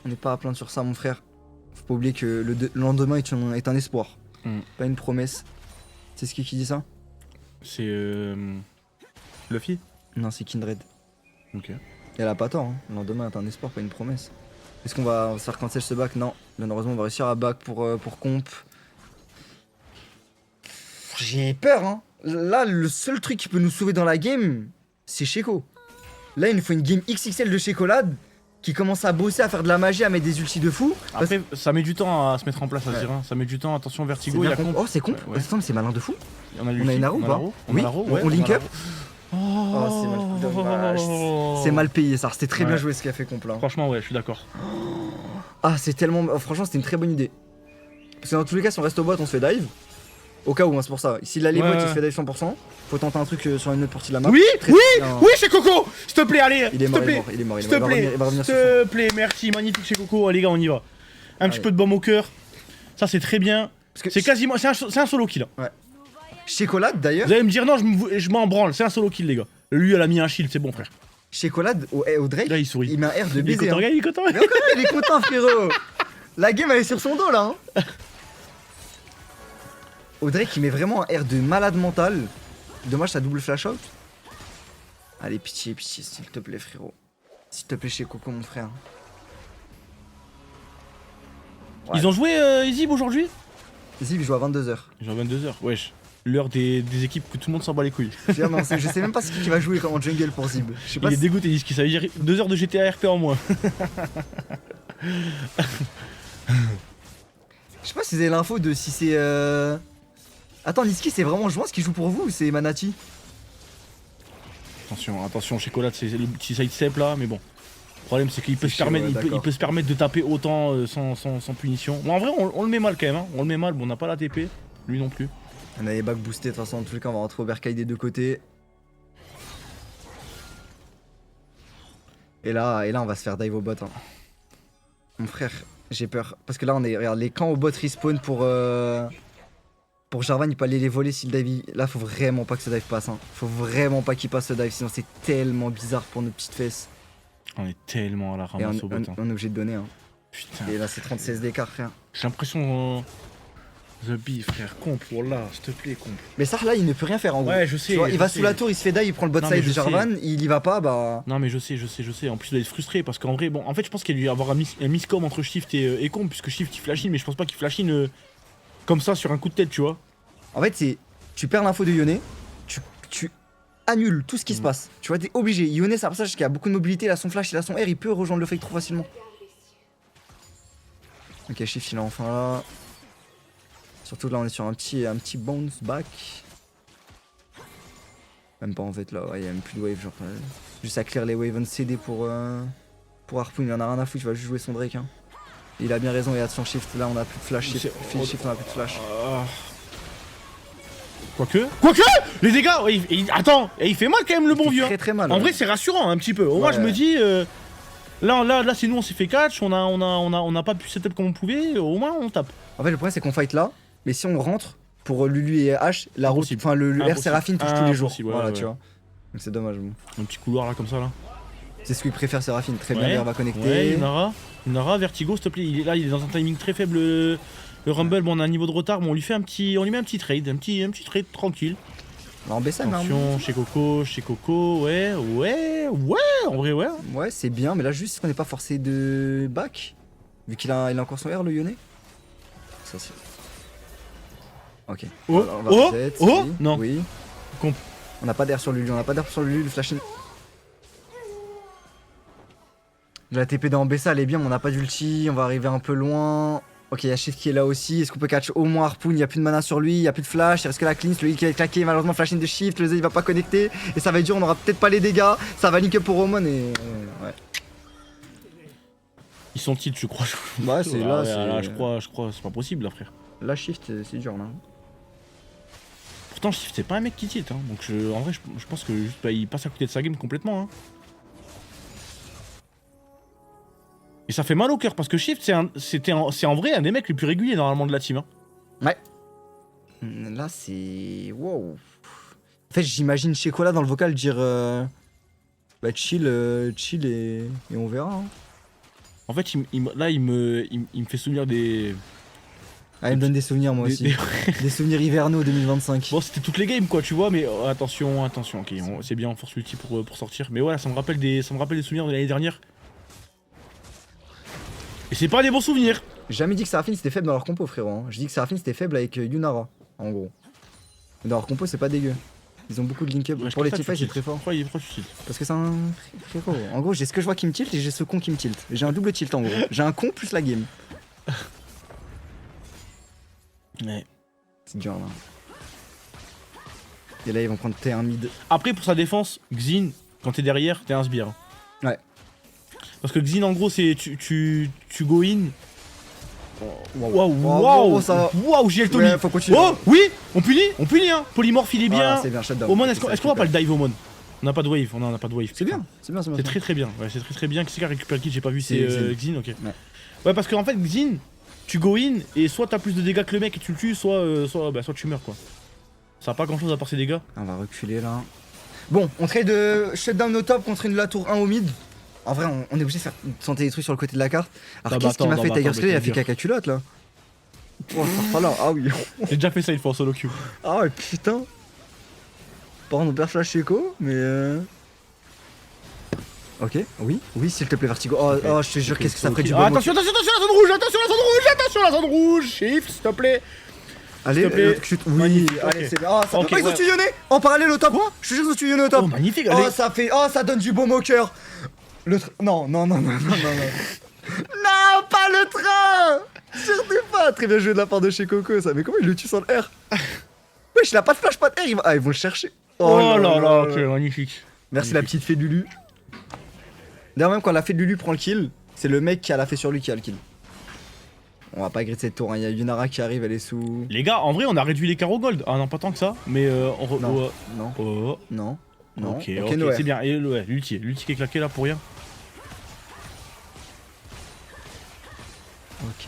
[SPEAKER 3] on n'est pas à plaindre sur ça, mon frère. Faut pas oublier que le lendemain est un espoir, pas une promesse. C'est ce qui dit ça?
[SPEAKER 1] C'est Luffy.
[SPEAKER 3] Non, c'est Kindred.
[SPEAKER 1] Ok.
[SPEAKER 3] Et elle a pas tort, hein. Le lendemain est un espoir, pas une promesse. Est-ce qu'on va se faire cancel ce back? Non. Malheureusement, on va réussir à back pour comp. J'ai peur, hein. Là, le seul truc qui peut nous sauver dans la game, c'est Sheko. Là, il nous faut une game XXL de Shekolade qui commence à bosser, à faire de la magie, à mettre des ultis de fou.
[SPEAKER 1] Après, ça met du temps à se mettre en place, à se dire. Hein. Ça met du temps. Attention,
[SPEAKER 3] C'est
[SPEAKER 1] Vertigo, il y
[SPEAKER 3] bien
[SPEAKER 1] a Comp.
[SPEAKER 3] Oh, c'est comp.
[SPEAKER 1] Ouais.
[SPEAKER 3] Attends, mais c'est malin de fou.
[SPEAKER 1] On a
[SPEAKER 3] On a une arrow ou pas?
[SPEAKER 1] On
[SPEAKER 3] Oui,
[SPEAKER 1] a l'arrow,
[SPEAKER 3] on
[SPEAKER 1] ouais,
[SPEAKER 3] link
[SPEAKER 1] a
[SPEAKER 3] up.
[SPEAKER 1] l'arrow.
[SPEAKER 3] Oh, c'est mal, dommage. C'est mal payé, ça. C'était très bien
[SPEAKER 1] Ouais.
[SPEAKER 3] joué ce qu'a fait comp là.
[SPEAKER 1] Franchement, ouais, je suis d'accord.
[SPEAKER 3] Ah, c'est tellement. Oh, franchement, c'était une très bonne idée. Parce que dans tous les cas, si on reste au bot, on se fait dive. Au cas où, hein, c'est pour ça. S'il a les bots, il se fait dive 100%. Faut tenter un truc sur une autre partie de la map.
[SPEAKER 1] Oui,
[SPEAKER 3] Très
[SPEAKER 1] oui,
[SPEAKER 3] bien.
[SPEAKER 1] oui, chez Coco. S'il te plaît, allez.
[SPEAKER 3] Il est
[SPEAKER 1] S'il
[SPEAKER 3] mort,
[SPEAKER 1] te
[SPEAKER 3] il est
[SPEAKER 1] plaît.
[SPEAKER 3] mort, il est mort.
[SPEAKER 1] S'il te plaît,
[SPEAKER 3] Il va revenir
[SPEAKER 1] s'il
[SPEAKER 3] sur son.
[SPEAKER 1] te plaît, merci, magnifique chez Coco. Allez, les gars, on y va. Un petit
[SPEAKER 3] Allez.
[SPEAKER 1] peu de baume au cœur. Ça, c'est très bien.
[SPEAKER 3] Parce que
[SPEAKER 1] C'est quasiment. C'est un solo kill.
[SPEAKER 3] Chocolade d'ailleurs.
[SPEAKER 1] Vous allez me dire, non, je m'en branle. C'est un solo kill, les gars. Lui, elle a mis un shield, c'est bon, frère.
[SPEAKER 3] Chocolade au Drake.
[SPEAKER 1] Là, il sourit.
[SPEAKER 3] Il met un R de
[SPEAKER 1] Il est
[SPEAKER 3] baiser.
[SPEAKER 1] content,
[SPEAKER 3] hein.
[SPEAKER 1] regarde, il est content.
[SPEAKER 3] Mais encore, il est content, frérot. La game, elle est sur son dos là. Hein. Drake, il met vraiment un R de malade mental. Dommage, ça double flash out. Allez, pitié, pitié, s'il te plaît, frérot. S'il te plaît, chez Coco, mon frère. Ouais.
[SPEAKER 1] Ils ont joué Izib aujourd'hui?
[SPEAKER 3] Zib, il joue à 22h.
[SPEAKER 1] Genre 22h, wesh. L'heure des équipes que tout le monde s'en bat les couilles.
[SPEAKER 3] Je sais même pas ce qui va jouer en jungle pour Zib. Je sais pas
[SPEAKER 1] Il est
[SPEAKER 3] si...
[SPEAKER 1] dégoûté, Niski, ça veut dire 2 heures de GTA RP en moins.
[SPEAKER 3] Je sais pas si vous avez l'info de si c'est. Attends, Niski, c'est vraiment Jouin ce qui joue pour vous ou c'est Manati?
[SPEAKER 1] Attention, attention, chez Colade, c'est le petit sidestep là, mais bon. Le problème, c'est qu'il peut,
[SPEAKER 3] C'est
[SPEAKER 1] se
[SPEAKER 3] chaud,
[SPEAKER 1] permettre,
[SPEAKER 3] ouais,
[SPEAKER 1] il
[SPEAKER 3] d'accord.
[SPEAKER 1] peut se permettre de taper autant sans punition. Bon, en vrai, on le met mal quand même, hein. On le met mal, bon, on n'a pas la TP, lui non plus.
[SPEAKER 3] On a les bacs boostés, de toute façon, en tous les cas, on va rentrer au bercail des deux côtés. Et là, on va se faire dive au bot. Hein. Mon frère, j'ai peur. Parce que là, regarde, les camps au bot respawn pour Jarvan, il peut aller les voler s'il dive. Là, faut vraiment pas que ce dive passe. Hein. Faut vraiment pas qu'il passe ce dive, sinon c'est tellement bizarre pour nos petites fesses.
[SPEAKER 1] On est tellement à la
[SPEAKER 3] Et
[SPEAKER 1] ramasse au bot. Hein.
[SPEAKER 3] on est obligé de donner. Hein.
[SPEAKER 1] Putain,
[SPEAKER 3] Et là, c'est 36 d'écart, frère.
[SPEAKER 1] j'ai l'impression. The Bee, frère, comp, voilà, s'il te plaît, comp.
[SPEAKER 3] Mais ça, là, il ne peut rien faire en gros.
[SPEAKER 1] Ouais, je sais.
[SPEAKER 3] Tu vois,
[SPEAKER 1] je
[SPEAKER 3] il va
[SPEAKER 1] sais.
[SPEAKER 3] sous la tour, il se fait dive, il prend le bot
[SPEAKER 1] Non, mais
[SPEAKER 3] side de
[SPEAKER 1] je sais.
[SPEAKER 3] Jarvan, il y va pas, bah.
[SPEAKER 1] Non, mais je sais. En plus, il doit être frustré parce qu'en vrai, bon, en fait, je pense qu'il y a dû avoir un miscom entre Shift et comp, puisque Shift il flash in, mais je pense pas qu'il flash in comme ça sur un coup de tête, tu vois.
[SPEAKER 3] En fait, c'est. Tu perds l'info de Yone, tu annules tout ce qui se passe. Tu vois, t'es obligé. Yone, c'est un personnage qui a beaucoup de mobilité, il a son flash, il a son R, il peut rejoindre le fake trop facilement. Ok, Shift, il est enfin là. Surtout là, on est sur un petit bounce back. Même pas en fait, là, il y a même plus de wave. Genre, juste à clear les waves on CD pour Harpoon, il en a rien à foutre, il va juste jouer son Drake. Hein. Et il a bien raison, il a son Shift, là, on a plus de flash. Shift, on a plus de flash.
[SPEAKER 1] Quoique, les dégâts, attends, il fait mal quand même le bon vieux.
[SPEAKER 3] Très très mal.
[SPEAKER 1] En
[SPEAKER 3] ouais.
[SPEAKER 1] vrai, c'est rassurant un petit peu. Au moins,
[SPEAKER 3] Ouais.
[SPEAKER 1] je me dis, là, c'est nous, on s'est fait catch, on a pas pu setup comme on pouvait, au moins on tape.
[SPEAKER 3] En fait, le problème, c'est qu'on fight là, mais si on rentre pour Lulu et H, la route,
[SPEAKER 1] Impossible.
[SPEAKER 3] enfin le R
[SPEAKER 1] Impossible.
[SPEAKER 3] Séraphine touche tous les jours.
[SPEAKER 1] Impossible, ouais,
[SPEAKER 3] Voilà,
[SPEAKER 1] ouais.
[SPEAKER 3] tu vois. Donc c'est dommage. Bon.
[SPEAKER 1] Un petit couloir là, comme ça, là.
[SPEAKER 3] C'est ce qu'il préfère, Séraphine. Très bien,
[SPEAKER 1] Ouais.
[SPEAKER 3] il va connecter.
[SPEAKER 1] Ouais, Yunara, Vertigo, s'il te plaît, il est dans un timing très faible. Le Rumble, bon, on a un niveau de retard, mais on lui met un petit trade, un petit trade tranquille.
[SPEAKER 3] On va en baisser, mais
[SPEAKER 1] Attention, chez Coco, ouais, en vrai, ouais.
[SPEAKER 3] ouais, c'est bien, mais là, juste, est-ce qu'on n'est pas forcé de back vu qu'il a encore son R, le Yone. Ça, c'est. Ok.
[SPEAKER 1] Oh,
[SPEAKER 3] Voilà, on va
[SPEAKER 1] oh,
[SPEAKER 3] reset,
[SPEAKER 1] oh,
[SPEAKER 3] oui,
[SPEAKER 1] non.
[SPEAKER 3] Oui.
[SPEAKER 1] Comp.
[SPEAKER 3] On n'a pas d'air sur Lulu, le flash in. La TP dans Bessa, elle est bien, mais on n'a pas d'ulti, on va arriver un peu loin. Ok, il y a Shift qui est là aussi. Est-ce qu'on peut catch au moins Harpoon? Il n'y a plus de mana sur lui, il n'y a plus de flash. Il reste que la cleanse, le heal qui va être claqué. Malheureusement, flash in de Shift, le Z il va pas connecter. Et ça va être dur, on aura peut-être pas les dégâts. Ça va link up pour Roman et. Ouais.
[SPEAKER 1] Ils sont tilt, je crois.
[SPEAKER 3] Ouais, c'est là, c'est.
[SPEAKER 1] Là, je crois, c'est pas possible, là, frère.
[SPEAKER 3] Là, Shift, c'est dur là.
[SPEAKER 1] Pourtant, Shift, c'est pas un mec qui tilt, hein. Donc, en vrai, je pense que juste, il passe à côté de sa game complètement, hein. Et ça fait mal au cœur parce que Shift, c'est en vrai un des mecs les plus réguliers normalement de la team. Hein.
[SPEAKER 3] Ouais. Là, c'est. Wow. En fait, j'imagine Shekola dans le vocal dire. Bah, chill et on verra. Hein.
[SPEAKER 1] En fait, il me fait souvenir des.
[SPEAKER 3] Ah, il me donne des souvenirs, moi aussi. Des souvenirs hivernaux 2025.
[SPEAKER 1] Bon, c'était toutes les games quoi, tu vois, mais attention, ok, c'est bien, on force l'ulti pour sortir. Mais voilà, ça me rappelle des souvenirs de l'année dernière. Et c'est pas des bons souvenirs.
[SPEAKER 3] J'ai jamais dit que Seraphine c'était faible dans leur compo, frérot. Hein. J'ai dit que Seraphine c'était faible avec Yunara, en gros. Mais dans leur compo, c'est pas dégueu. Ils ont beaucoup de link-up.
[SPEAKER 1] Ouais,
[SPEAKER 3] pour les
[SPEAKER 1] je
[SPEAKER 3] teamfights, c'est très fort.
[SPEAKER 1] Pourquoi tu tiltes?
[SPEAKER 3] Parce que c'est un frérot. En gros, j'ai ce que je vois qui me tilt et j'ai ce con qui me tilt. J'ai un double tilt en gros. J'ai un con plus la game.
[SPEAKER 1] Ouais.
[SPEAKER 3] C'est dur là. Et là, ils vont prendre T1 mid.
[SPEAKER 1] Après, pour sa défense, Xin, quand t'es derrière, t'es un sbire.
[SPEAKER 3] Ouais.
[SPEAKER 1] Parce que Xin en gros c'est tu go in. Waouh,
[SPEAKER 3] Waouh,
[SPEAKER 1] waouh,
[SPEAKER 3] ça-
[SPEAKER 1] waouh, JL Tommy.
[SPEAKER 3] Ouais, faut continuer.
[SPEAKER 1] Oh, oui, on punit, hein. Polymorph il est
[SPEAKER 3] Voilà,
[SPEAKER 1] bien.
[SPEAKER 3] c'est bien, shutdown.
[SPEAKER 1] Omon, est-ce qu'on va pas le dive Omon? On n'a pas de wave, on n'a pas de wave.
[SPEAKER 3] C'est bien, c'est bien, c'est bien.
[SPEAKER 1] C'est très bien, ouais, c'est très bien. Qui c'est qui a récupéré le kill? J'ai pas vu, c'est
[SPEAKER 3] C'est
[SPEAKER 1] Xin, ok.
[SPEAKER 3] Ouais.
[SPEAKER 1] Ouais, parce qu'en fait, Xin, tu go in et soit t'as plus de dégâts que le mec et tu le tues, soit tu meurs quoi. Ça a pas grand chose à part ses dégâts.
[SPEAKER 3] On va reculer là. Bon, on trade de shutdown au top contre une la tour 1 au mid. En vrai, on est obligé de faire tenter des trucs sur le côté de la carte. Alors,
[SPEAKER 1] bah,
[SPEAKER 3] qu'est-ce qu'il m'a
[SPEAKER 1] attends,
[SPEAKER 3] fait
[SPEAKER 1] bah,
[SPEAKER 3] Tiger
[SPEAKER 1] attends,
[SPEAKER 3] Slay? Il a
[SPEAKER 1] bah,
[SPEAKER 3] fait
[SPEAKER 1] dire.
[SPEAKER 3] caca culotte là. Oh, ça pas là. Ah oui.
[SPEAKER 1] J'ai déjà fait ça une fois en solo queue.
[SPEAKER 3] Ah ouais, putain. Par contre, on perd Flash Echo, mais. Ok, oui, s'il te plaît, Vertigo. Oh,
[SPEAKER 1] Ok.
[SPEAKER 3] oh, je te jure,
[SPEAKER 1] Ok,
[SPEAKER 3] qu'est-ce que ça
[SPEAKER 1] ok.
[SPEAKER 3] ferait du
[SPEAKER 1] Ah,
[SPEAKER 3] bon
[SPEAKER 1] attention, attention, attention, la zone rouge, attention, la zone rouge, attention, la zone rouge. Shift, s'il te plaît.
[SPEAKER 3] Allez,
[SPEAKER 1] s'il te plaît.
[SPEAKER 3] l'autre chute. Oui,
[SPEAKER 1] Magnifique,
[SPEAKER 3] allez,
[SPEAKER 1] ok.
[SPEAKER 3] c'est bien. Oh, ça...
[SPEAKER 1] Ok,
[SPEAKER 3] oh, ils ont
[SPEAKER 1] ouais.
[SPEAKER 3] tuillonné en parallèle au top. Je te jure, ils ont tuillonné au top.
[SPEAKER 1] Oh, magnifique,
[SPEAKER 3] Oh,
[SPEAKER 1] allez.
[SPEAKER 3] ça fait. Oh, ça donne du baume au cœur. Non, non, non, non, non, non, non. Non, pas le train. Surtout pas. Très bien joué de la part de chez Coco, ça. Mais comment il le tue sans le R? Wesh, il a pas de flash, pas de R. Ah, ils vont le chercher.
[SPEAKER 1] Oh là là, ok, magnifique.
[SPEAKER 3] Merci la petite fée de Lulu. D'ailleurs, même quand la fée de Lulu prend le kill, c'est le mec qui a la fée sur lui qui a le kill. On va pas grid cette tour, hein. Il y a Yunara qui arrive, elle est sous.
[SPEAKER 1] Les gars, en vrai, on a réduit l'écart au gold. Ah non, pas tant que ça, mais
[SPEAKER 3] Non, non,
[SPEAKER 1] oh.
[SPEAKER 3] non, non.
[SPEAKER 1] Ok,
[SPEAKER 3] Noël.
[SPEAKER 1] c'est bien. Et ouais, l'ulti qui est claqué là pour rien.
[SPEAKER 3] Ok.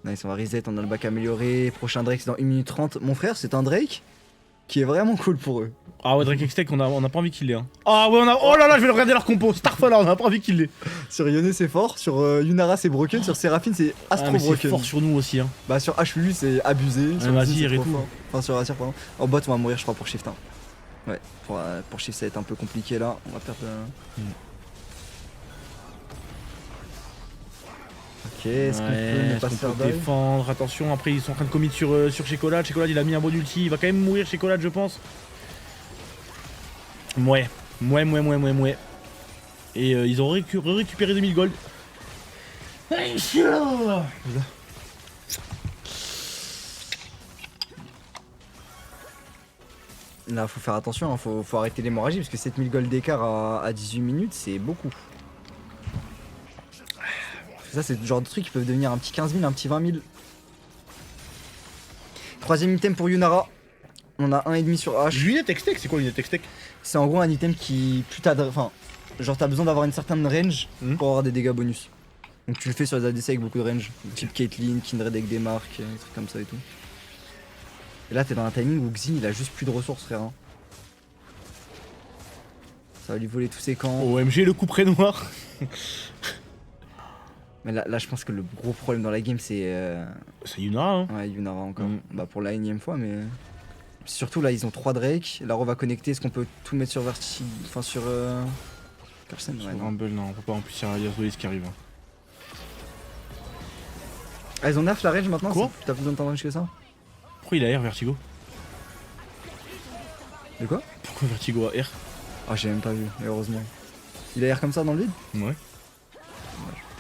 [SPEAKER 3] Nice, on va reset, on a le bac amélioré. Prochain Drake, c'est dans 1 minute 30. Mon frère, c'est un Drake qui est vraiment cool pour eux.
[SPEAKER 1] Ah ouais, Drake X-Tech, on a pas envie qu'il l'ait. Hein. Ah ouais, oh là là, je vais regarder leur compo. Starfall, on a pas envie qu'il l'ait.
[SPEAKER 3] Sur Yone, c'est fort. Sur Yunara, c'est broken. Sur Séraphine, c'est
[SPEAKER 1] Ah,
[SPEAKER 3] astro
[SPEAKER 1] mais c'est
[SPEAKER 3] broken.
[SPEAKER 1] fort sur nous aussi. Hein.
[SPEAKER 3] Bah, sur HU, c'est abusé. Sur
[SPEAKER 1] vas-y,
[SPEAKER 3] Zin, c'est
[SPEAKER 1] et
[SPEAKER 3] trop
[SPEAKER 1] tout.
[SPEAKER 3] fort. Enfin, sur Azir, pardon. En bot, on va mourir, je crois, pour Shift. Hein. Ouais, pour Shift, ça va être un peu compliqué là. On va perdre. Ok, est-ce qu'on peut ne pas se faire dive?
[SPEAKER 1] défendre? Attention, après ils sont en train de commit sur Chocolat. Chocolat, il a mis un bon ulti. Il va quand même mourir, Chocolat, je pense. Ouais. Et ils ont récupéré 2000 gold.
[SPEAKER 3] Là, faut faire attention, hein, faut arrêter l'hémorragie parce que 7000 gold d'écart à 18 minutes, c'est beaucoup. Ça, c'est le genre de truc qui peuvent devenir un petit 15 000, un petit 20 000. Troisième item pour Yunara. On a 1,5 sur H.
[SPEAKER 1] Lunette X-Tech, c'est quoi Lunette X-Tech?
[SPEAKER 3] C'est en gros un item qui. Plus t'as. Enfin, genre, t'as besoin d'avoir une certaine range pour avoir des dégâts bonus. Donc, tu le fais sur les ADC avec beaucoup de range. Type Caitlyn, Kindred avec des marques, des trucs comme ça et tout. Et là, t'es dans un timing où Xin il a juste plus de ressources, frère. Hein. Ça va lui voler tous ses camps.
[SPEAKER 1] OMG, le coup près noir.
[SPEAKER 3] Mais là, je pense que le gros problème dans la game, c'est.
[SPEAKER 1] C'est Yunara, hein.
[SPEAKER 3] Ouais, Yunara encore.
[SPEAKER 1] Mm.
[SPEAKER 3] Bah, pour la énième fois, mais. Surtout là, ils ont 3 Drake. Laro va connecter. Est-ce qu'on peut tout mettre sur Verti. Enfin, sur. Carson,
[SPEAKER 1] Sur
[SPEAKER 3] ouais, non.
[SPEAKER 1] Rumble, non, on peut pas. En plus, il y a Yasuolis qui arrive. Hein.
[SPEAKER 3] Ah, ils ont nerf la range maintenant?
[SPEAKER 1] Quoi?
[SPEAKER 3] T'as plus besoin de temps range que ça?
[SPEAKER 1] Pourquoi il a R Vertigo?
[SPEAKER 3] De quoi?
[SPEAKER 1] Pourquoi Vertigo a R?
[SPEAKER 3] Ah, j'ai même pas vu, heureusement. Il a air comme ça dans le vide?
[SPEAKER 1] Ouais.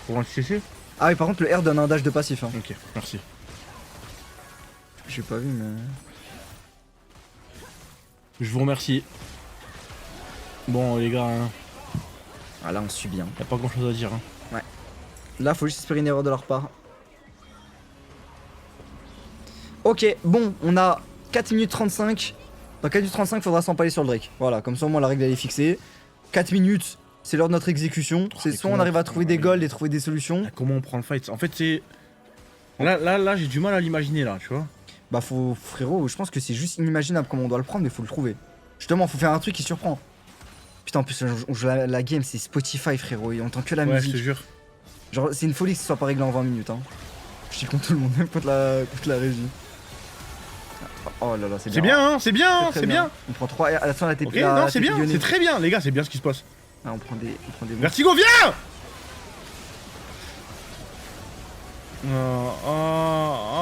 [SPEAKER 1] Pour un CC?
[SPEAKER 3] Ah oui, par contre, le R donne un dash de passif. Hein.
[SPEAKER 1] Ok, merci.
[SPEAKER 3] J'ai pas vu, mais.
[SPEAKER 1] Je vous remercie. Bon, les gars, hein,
[SPEAKER 3] Ah, là, on suit bien.
[SPEAKER 1] y a pas grand chose à dire. Hein.
[SPEAKER 3] Là, faut juste espérer une erreur de leur part. Ok, bon, on a 4 minutes 35. Dans 4 minutes 35, faudra s'empaler sur le Drake. Voilà, comme ça, au moins, la règle elle est fixée. 4 minutes, c'est l'heure de notre exécution. C'est
[SPEAKER 1] mais
[SPEAKER 3] soit on
[SPEAKER 1] comment
[SPEAKER 3] arrive à
[SPEAKER 1] on
[SPEAKER 3] trouver
[SPEAKER 1] prend,
[SPEAKER 3] des
[SPEAKER 1] ouais.
[SPEAKER 3] golds et trouver des solutions.
[SPEAKER 1] Ah, comment on prend le fight? En fait, c'est. Là, j'ai du mal à l'imaginer, là, tu vois.
[SPEAKER 3] Bah, frérot, je pense que c'est juste inimaginable comment on doit le prendre, mais faut le trouver. Justement, faut faire un truc qui surprend. Putain, en plus, on joue la game, c'est Spotify, frérot, et on entend que la
[SPEAKER 1] Ouais, je
[SPEAKER 3] musique.
[SPEAKER 1] te jure.
[SPEAKER 3] Genre, c'est une folie que ce soit pas réglé en 20 minutes. Hein. Je suis contre tout le monde, même contre la régie. Oh là là, c'est bien.
[SPEAKER 1] C'est bien, hein, c'est bien,
[SPEAKER 3] Très,
[SPEAKER 1] hein,
[SPEAKER 3] très
[SPEAKER 1] c'est bien.
[SPEAKER 3] On prend 3 à la fin, la TP.
[SPEAKER 1] Ok, non, c'est bien, c'est très bien, les gars, c'est bien ce qui se passe.
[SPEAKER 3] Ah, on prend des.
[SPEAKER 1] Vertigo, viens!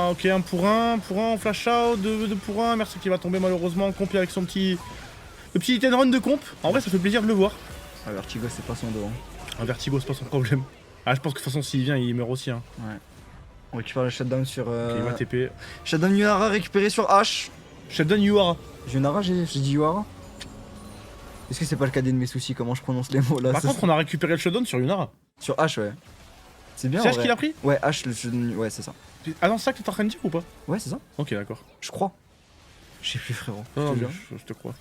[SPEAKER 1] Ok, 1 pour 1, on flash out, 2 pour 1, merci qui va tomber malheureusement, Compi avec son petit... Le petit hit and run de comp, en vrai ça fait plaisir de le voir.
[SPEAKER 3] Ah, Vertigo, c'est pas son dos. Hein.
[SPEAKER 1] Un Vertigo, c'est pas son problème. Ah, je pense que de toute façon s'il vient, il meurt aussi. Hein.
[SPEAKER 3] Ouais. On récupère le shutdown sur.
[SPEAKER 1] Ok, il va TP.
[SPEAKER 3] Shutdown Yunara récupéré sur H.
[SPEAKER 1] Shutdown Yuara.
[SPEAKER 3] Yunara, j'ai dit Yunara. Est-ce que c'est pas le cadet de mes soucis comment je prononce les mots là?
[SPEAKER 1] Par contre, on a récupéré le showdown sur Yunara.
[SPEAKER 3] Sur H, ouais. C'est bien.
[SPEAKER 1] C'est
[SPEAKER 3] en
[SPEAKER 1] H
[SPEAKER 3] vrai.
[SPEAKER 1] qui l'a pris?
[SPEAKER 3] Ouais, H, ouais, c'est ça.
[SPEAKER 1] Ah non, c'est ça que t'es en train de dire ou pas?
[SPEAKER 3] Ouais, c'est ça.
[SPEAKER 1] Ok, d'accord.
[SPEAKER 3] Je crois. Je sais plus, frérot.
[SPEAKER 1] Non, non,
[SPEAKER 3] Je te
[SPEAKER 1] mais
[SPEAKER 3] jure.
[SPEAKER 1] je te crois.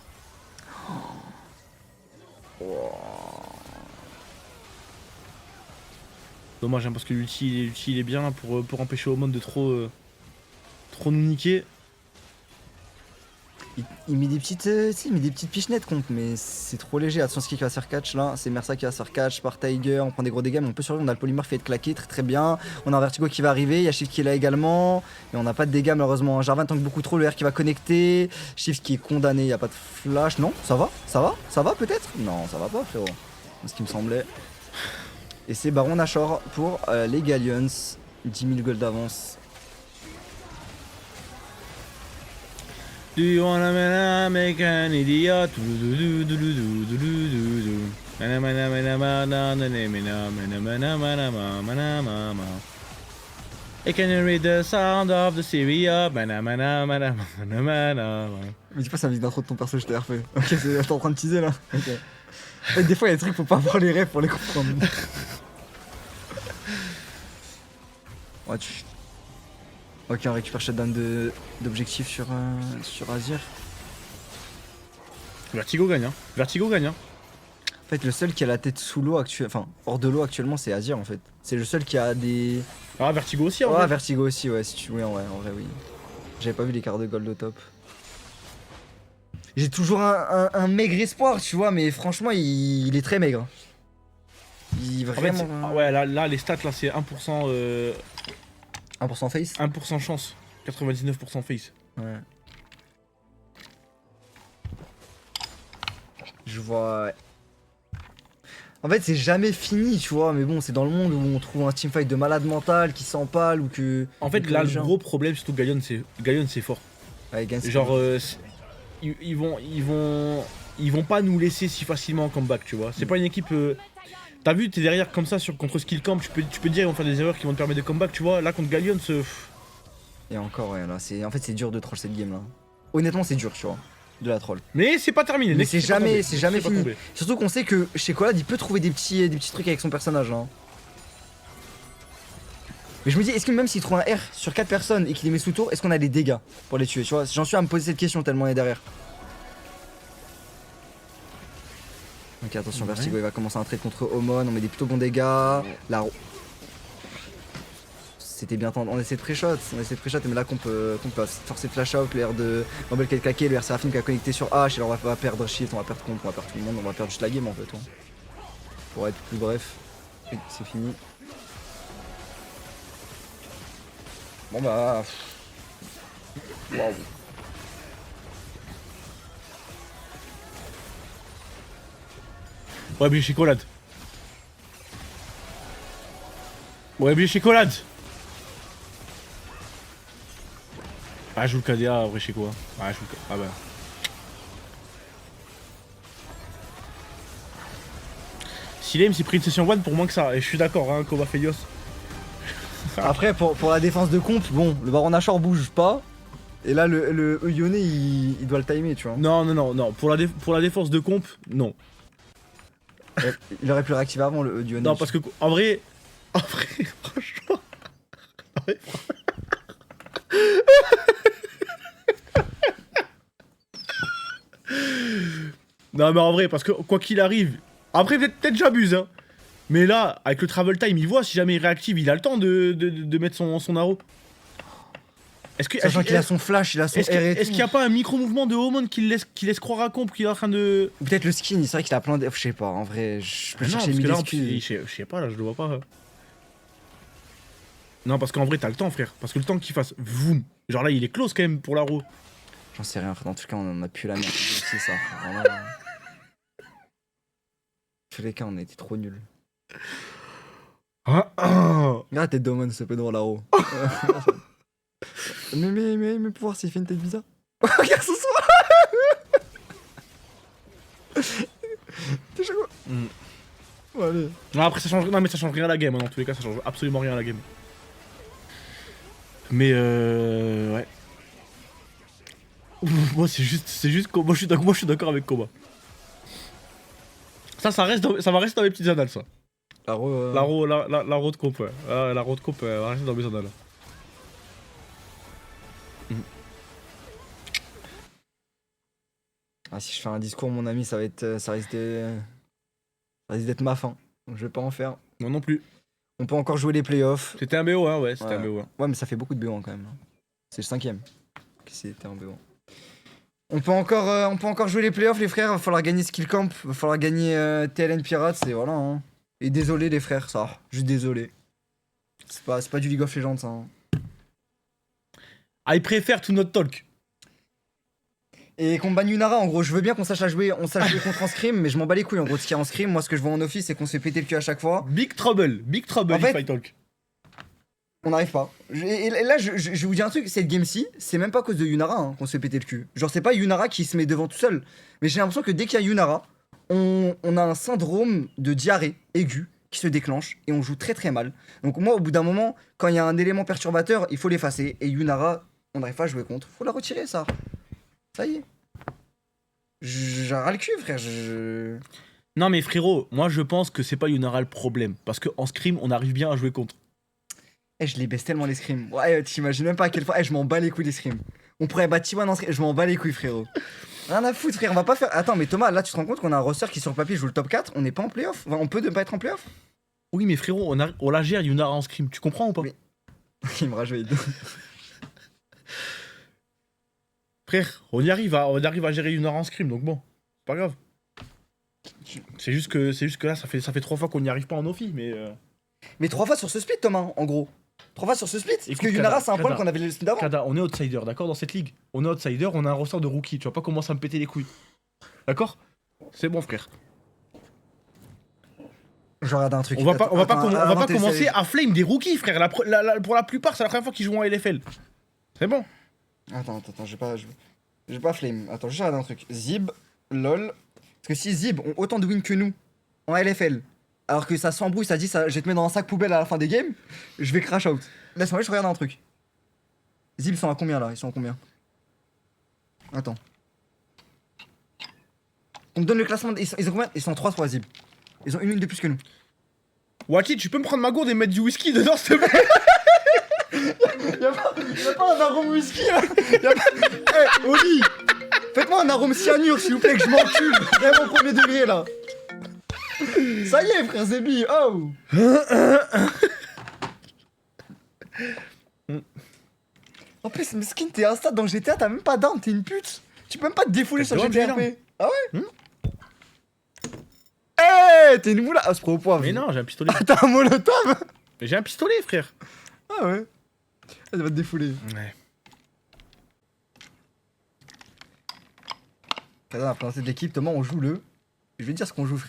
[SPEAKER 1] Dommage, hein, parce que l'ulti il est bien pour empêcher Omon de trop nous niquer.
[SPEAKER 3] Il met des petites, tu sais, il met des petites pichenettes contre, mais c'est trop léger. Attention, qui va se faire catch là. C'est Mersa qui va se faire catch par Tiger. On prend des gros dégâts, mais on peut survivre. On a le polymorphe qui va être claqué, très très bien. On a un Vertigo qui va arriver. Il y a Shift qui est là également. Et on n'a pas de dégâts malheureusement. Jarvan tank beaucoup trop. Le R qui va connecter. Shift qui est condamné. Il n'y a pas de flash. Non, ça va? Ça va? Ça va peut-être? Non, ça va pas, frérot. C'est ce qui me semblait. Et c'est Baron Nashor pour les Galleons. 10 000 gold d'avance.
[SPEAKER 1] Do you wanna make an idiot? I can read the sound of the Syria.
[SPEAKER 3] Mais dis pas, c'est la musique d'intro de ton perso, je t'ai refait. Ok, t'es en train de teaser là. Ok. En fait, des fois, il y a des trucs, faut pas avoir les rêves pour les comprendre. Ouais, Ok, on récupère shutdown d'objectifs sur Azir.
[SPEAKER 1] Vertigo gagne, hein. Vertigo gagne, hein.
[SPEAKER 3] En fait, le seul qui a la tête sous l'eau enfin hors de l'eau actuellement, c'est Azir en fait. C'est le seul qui a des.
[SPEAKER 1] Ah, Vertigo aussi, en
[SPEAKER 3] Ouais,
[SPEAKER 1] vrai.
[SPEAKER 3] Vertigo aussi, ouais, si tu veux, en vrai, oui. J'avais pas vu les cartes de gold au top. J'ai toujours un maigre espoir, tu vois, mais franchement, il est très maigre. Il
[SPEAKER 1] En fait,
[SPEAKER 3] vraiment.
[SPEAKER 1] ah ouais, là, les stats, là, c'est 1%,
[SPEAKER 3] 1% face.
[SPEAKER 1] 1% chance, 99% face.
[SPEAKER 3] Ouais. Je vois. Ouais. En fait, c'est jamais fini, tu vois, mais bon, c'est dans le monde où on trouve un teamfight de malade mental qui s'empale ou que.
[SPEAKER 1] En fait,
[SPEAKER 3] ou que
[SPEAKER 1] là,
[SPEAKER 3] les
[SPEAKER 1] le
[SPEAKER 3] gens-
[SPEAKER 1] gros problème, surtout Gallion, c'est fort.
[SPEAKER 3] Ouais, Gans, c'est-
[SPEAKER 1] Genre, ils vont pas nous laisser si facilement en comeback, tu vois. C'est pas une équipe. T'as vu, t'es derrière comme ça contre Skill Camp, tu peux dire ils vont faire des erreurs qui vont te permettre de comeback, tu vois. Là, contre Gallion,
[SPEAKER 3] Et encore, ouais, là, en fait, c'est dur de troll cette game là. Honnêtement, c'est dur, tu vois, de la troll.
[SPEAKER 1] mais c'est pas terminé.
[SPEAKER 3] Mais
[SPEAKER 1] Next,
[SPEAKER 3] c'est
[SPEAKER 1] pas
[SPEAKER 3] jamais-
[SPEAKER 1] tombé.
[SPEAKER 3] c'est jamais
[SPEAKER 1] pas
[SPEAKER 3] fini.
[SPEAKER 1] tombé.
[SPEAKER 3] Surtout qu'on sait que chez Collad, il peut trouver des petits trucs avec son personnage là. Mais je me dis, est-ce que même s'il trouve un R sur 4 personnes et qu'il les met sous tour, est-ce qu'on a des dégâts pour les tuer, tu vois? J'en suis à me poser cette question tellement il est derrière. Ok, attention,
[SPEAKER 1] Ouais.
[SPEAKER 3] Vertigo, il va commencer un trade contre Omon, on met des plutôt bons dégâts. Là, c'était bien tendu, on essaie de pré-shot, mais là qu'on peut forcer de flash out, le R de Rumble qui est claqué, le R Seraphine qui a connecté sur H, et là on va perdre Shift, on va perdre Comp, on va perdre tout le monde, on va perdre juste la game en fait. Ouais. Pour être plus bref, et c'est fini. Bon bah... Waouh.
[SPEAKER 1] Ouais, bien chocolat. Ouais, bien chocolat. Ah, je joue le KDA, vrai chez quoi? Ah, je joue le KDA. Ah bah. Si Lame s'est pris une session 1 pour moins que ça, et je suis d'accord, hein, Koba Felios.
[SPEAKER 3] Après pour la défense de comp, bon, le Baron Nashor bouge pas. Et là le Yone il doit le timer, tu vois.
[SPEAKER 1] Non, pour la défense de comp, non.
[SPEAKER 3] Il aurait pu le réactiver avant le Yone.
[SPEAKER 1] Non, parce que en vrai, franchement. En vrai, non, mais en vrai, parce que quoi qu'il arrive, après peut-être j'abuse, hein. Mais là, avec le travel time, il voit si jamais il réactive, il a le temps de mettre son arrow.
[SPEAKER 3] Sachant qu'il a son flash, il a son R et
[SPEAKER 1] Est-ce qu'il n'y a pas un micro-mouvement de Homon qui laisse croire à Comp qu'il est en train de.
[SPEAKER 3] Ou peut-être le skin, c'est vrai qu'il a plein de. Je sais pas, en vrai, je peux
[SPEAKER 1] Non,
[SPEAKER 3] chercher
[SPEAKER 1] parce que
[SPEAKER 3] mille
[SPEAKER 1] là, en plus,
[SPEAKER 3] excuses.
[SPEAKER 1] je sais pas, là, je le vois pas. Non, parce qu'en vrai, t'as le temps, frère. Parce que le temps qu'il fasse voum. Genre là, il est close quand même pour l'arrow.
[SPEAKER 3] J'en sais rien, frère. En tout cas, on en a plus la merde. C'est ça. Vraiment. Tous les cas, on a été trop nuls.
[SPEAKER 1] Ah, ah.
[SPEAKER 3] Regarde la tête d'Omon, ce peu devant là-haut. mais pour voir s'il fait une tête bizarre. Regarde son son. T'es chaud. Ouais, allez.
[SPEAKER 1] Non, après, ça change, non, mais ça change rien à la game. Hein. Dans tous les cas, ça change absolument rien à la game. Mais ouais. Moi, c'est juste. Moi, je suis d'accord avec Koba. Ça va rester dans mes petites annales, ça.
[SPEAKER 3] La road.
[SPEAKER 1] La road comp, ouais. La road comp, va rester dans mes annales.
[SPEAKER 3] Ah, si je fais un discours, mon ami, ça risque d'être ma fin. Donc je vais pas en faire.
[SPEAKER 1] Non, non plus.
[SPEAKER 3] On peut encore jouer les playoffs.
[SPEAKER 1] C'était un BO, hein, ouais, c'était un
[SPEAKER 3] Ouais.
[SPEAKER 1] BO. Hein.
[SPEAKER 3] Ouais, mais ça fait beaucoup de BO quand même. C'est le 5ème. Qui c'était un BO. On peut encore jouer les playoffs, les frères. Va falloir gagner Skill Camp. Va falloir gagner TLN Pirates. Et voilà. Hein. Et désolé, les frères, ça. Juste désolé. C'est pas du League of Legends, ça. Hein.
[SPEAKER 1] I prefer to not talk.
[SPEAKER 3] Et qu'on banne Yunara, en gros, je veux bien qu'on sache jouer contre en scrim, mais je m'en bats les couilles. En gros, ce qu'il y a en scrim, moi, ce que je vois en office, c'est qu'on se fait péter le cul à chaque fois.
[SPEAKER 1] Big trouble
[SPEAKER 3] En
[SPEAKER 1] if
[SPEAKER 3] fait-
[SPEAKER 1] I talk.
[SPEAKER 3] On n'arrive pas. Et là, je vous dis un truc, cette game-ci, c'est même pas à cause de Yunara hein, qu'on se fait péter le cul. Genre, c'est pas Yunara qui se met devant tout seul. Mais j'ai l'impression que dès qu'il y a Yunara, on a un syndrome de diarrhée aiguë qui se déclenche et on joue très très mal. Donc, moi, au bout d'un moment, quand il y a un élément perturbateur, il faut l'effacer. Et Yunara, on n'arrive pas à jouer contre. Faut la retirer, ça. Ça y est. J'ai ras le cul, frère.
[SPEAKER 1] Non mais frérot, moi je pense que c'est pas Yunara le problème. Parce qu'en scrim, on arrive bien à jouer contre.
[SPEAKER 3] Eh, je les baisse tellement les scrims. Ouais, t'imagines même pas à quelle fois. Eh, je m'en bats les couilles les scrims. On pourrait battre T1 en scrim. Je m'en bats les couilles, frérot. Rien à foutre, frère. On va pas faire. Attends, mais Thomas, là, tu te rends compte qu'on a un roster qui sur le papier joue le top 4. On n'est pas en playoff. Enfin, on peut ne pas être en playoff.
[SPEAKER 1] Oui mais frérot, on la gère Yunara en scrim, tu comprends ou pas?
[SPEAKER 3] Oui. Il me rajoute.
[SPEAKER 1] Frère, on arrive à gérer Yunara en scrim, donc bon, c'est pas grave. C'est juste que là, ça fait 3 fois qu'on n'y arrive pas en Ophi, mais...
[SPEAKER 3] Mais 3 fois sur ce split, Thomas, en gros. 3 fois sur ce split. Parce
[SPEAKER 1] Écoute,
[SPEAKER 3] que Yunara,
[SPEAKER 1] Kada,
[SPEAKER 3] c'est un problème
[SPEAKER 1] Kada.
[SPEAKER 3] qu'on avait le split d'avant.
[SPEAKER 1] Kada, on est outsider, d'accord, dans cette ligue. On est outsider, on a un roster de rookie, tu vas pas commencer à me péter les couilles. D'accord? C'est bon, frère.
[SPEAKER 3] Je regarde un truc.
[SPEAKER 1] On va pas
[SPEAKER 3] Attends,
[SPEAKER 1] commencer à flame des rookies, frère. Pour la plupart, c'est la première fois qu'ils jouent en LFL. C'est bon.
[SPEAKER 3] Attends, j'ai pas flame. Attends, je regarde un truc. Zib, lol. Parce que si Zib ont autant de wins que nous en LFL, alors que ça s'embrouille, ça dit ça, je vais te mettre dans un sac poubelle à la fin des games, je vais crash out. Laisse-moi, je regarde un truc. Zib, ils sont à combien là? Ils sont à combien? Attends. On me donne le classement. Ils ont combien? Ils sont 3-3 Zib. Ils ont une win de plus que nous.
[SPEAKER 1] Waki, tu peux me prendre ma gourde et mettre du whisky dedans, s'il te plaît?
[SPEAKER 3] Y'a pas un arôme whisky là. Eh, Oli, faites-moi un arôme cyanure s'il vous plaît, que je m'encule. Vraiment premier degré là. Ça y est, frère Zébi, oh. En plus, Meskin, t'es un stade dans GTA, t'as même pas d'arme, t'es une pute. Tu peux même pas te défouler sur
[SPEAKER 1] T'as le droit de
[SPEAKER 3] GTRP. Ah ouais? Eh, t'es une moula. Ah, c'est pro au poivre.
[SPEAKER 1] Mais non, j'ai un pistolet.
[SPEAKER 3] T'as un molotov.
[SPEAKER 1] Mais j'ai un pistolet, frère.
[SPEAKER 3] Ah ouais. Elle va te défouler.
[SPEAKER 1] Ouais.
[SPEAKER 3] Kada, on a présenté d'équipe, Thomas, on joue le. Je vais te dire ce qu'on joue, frérot.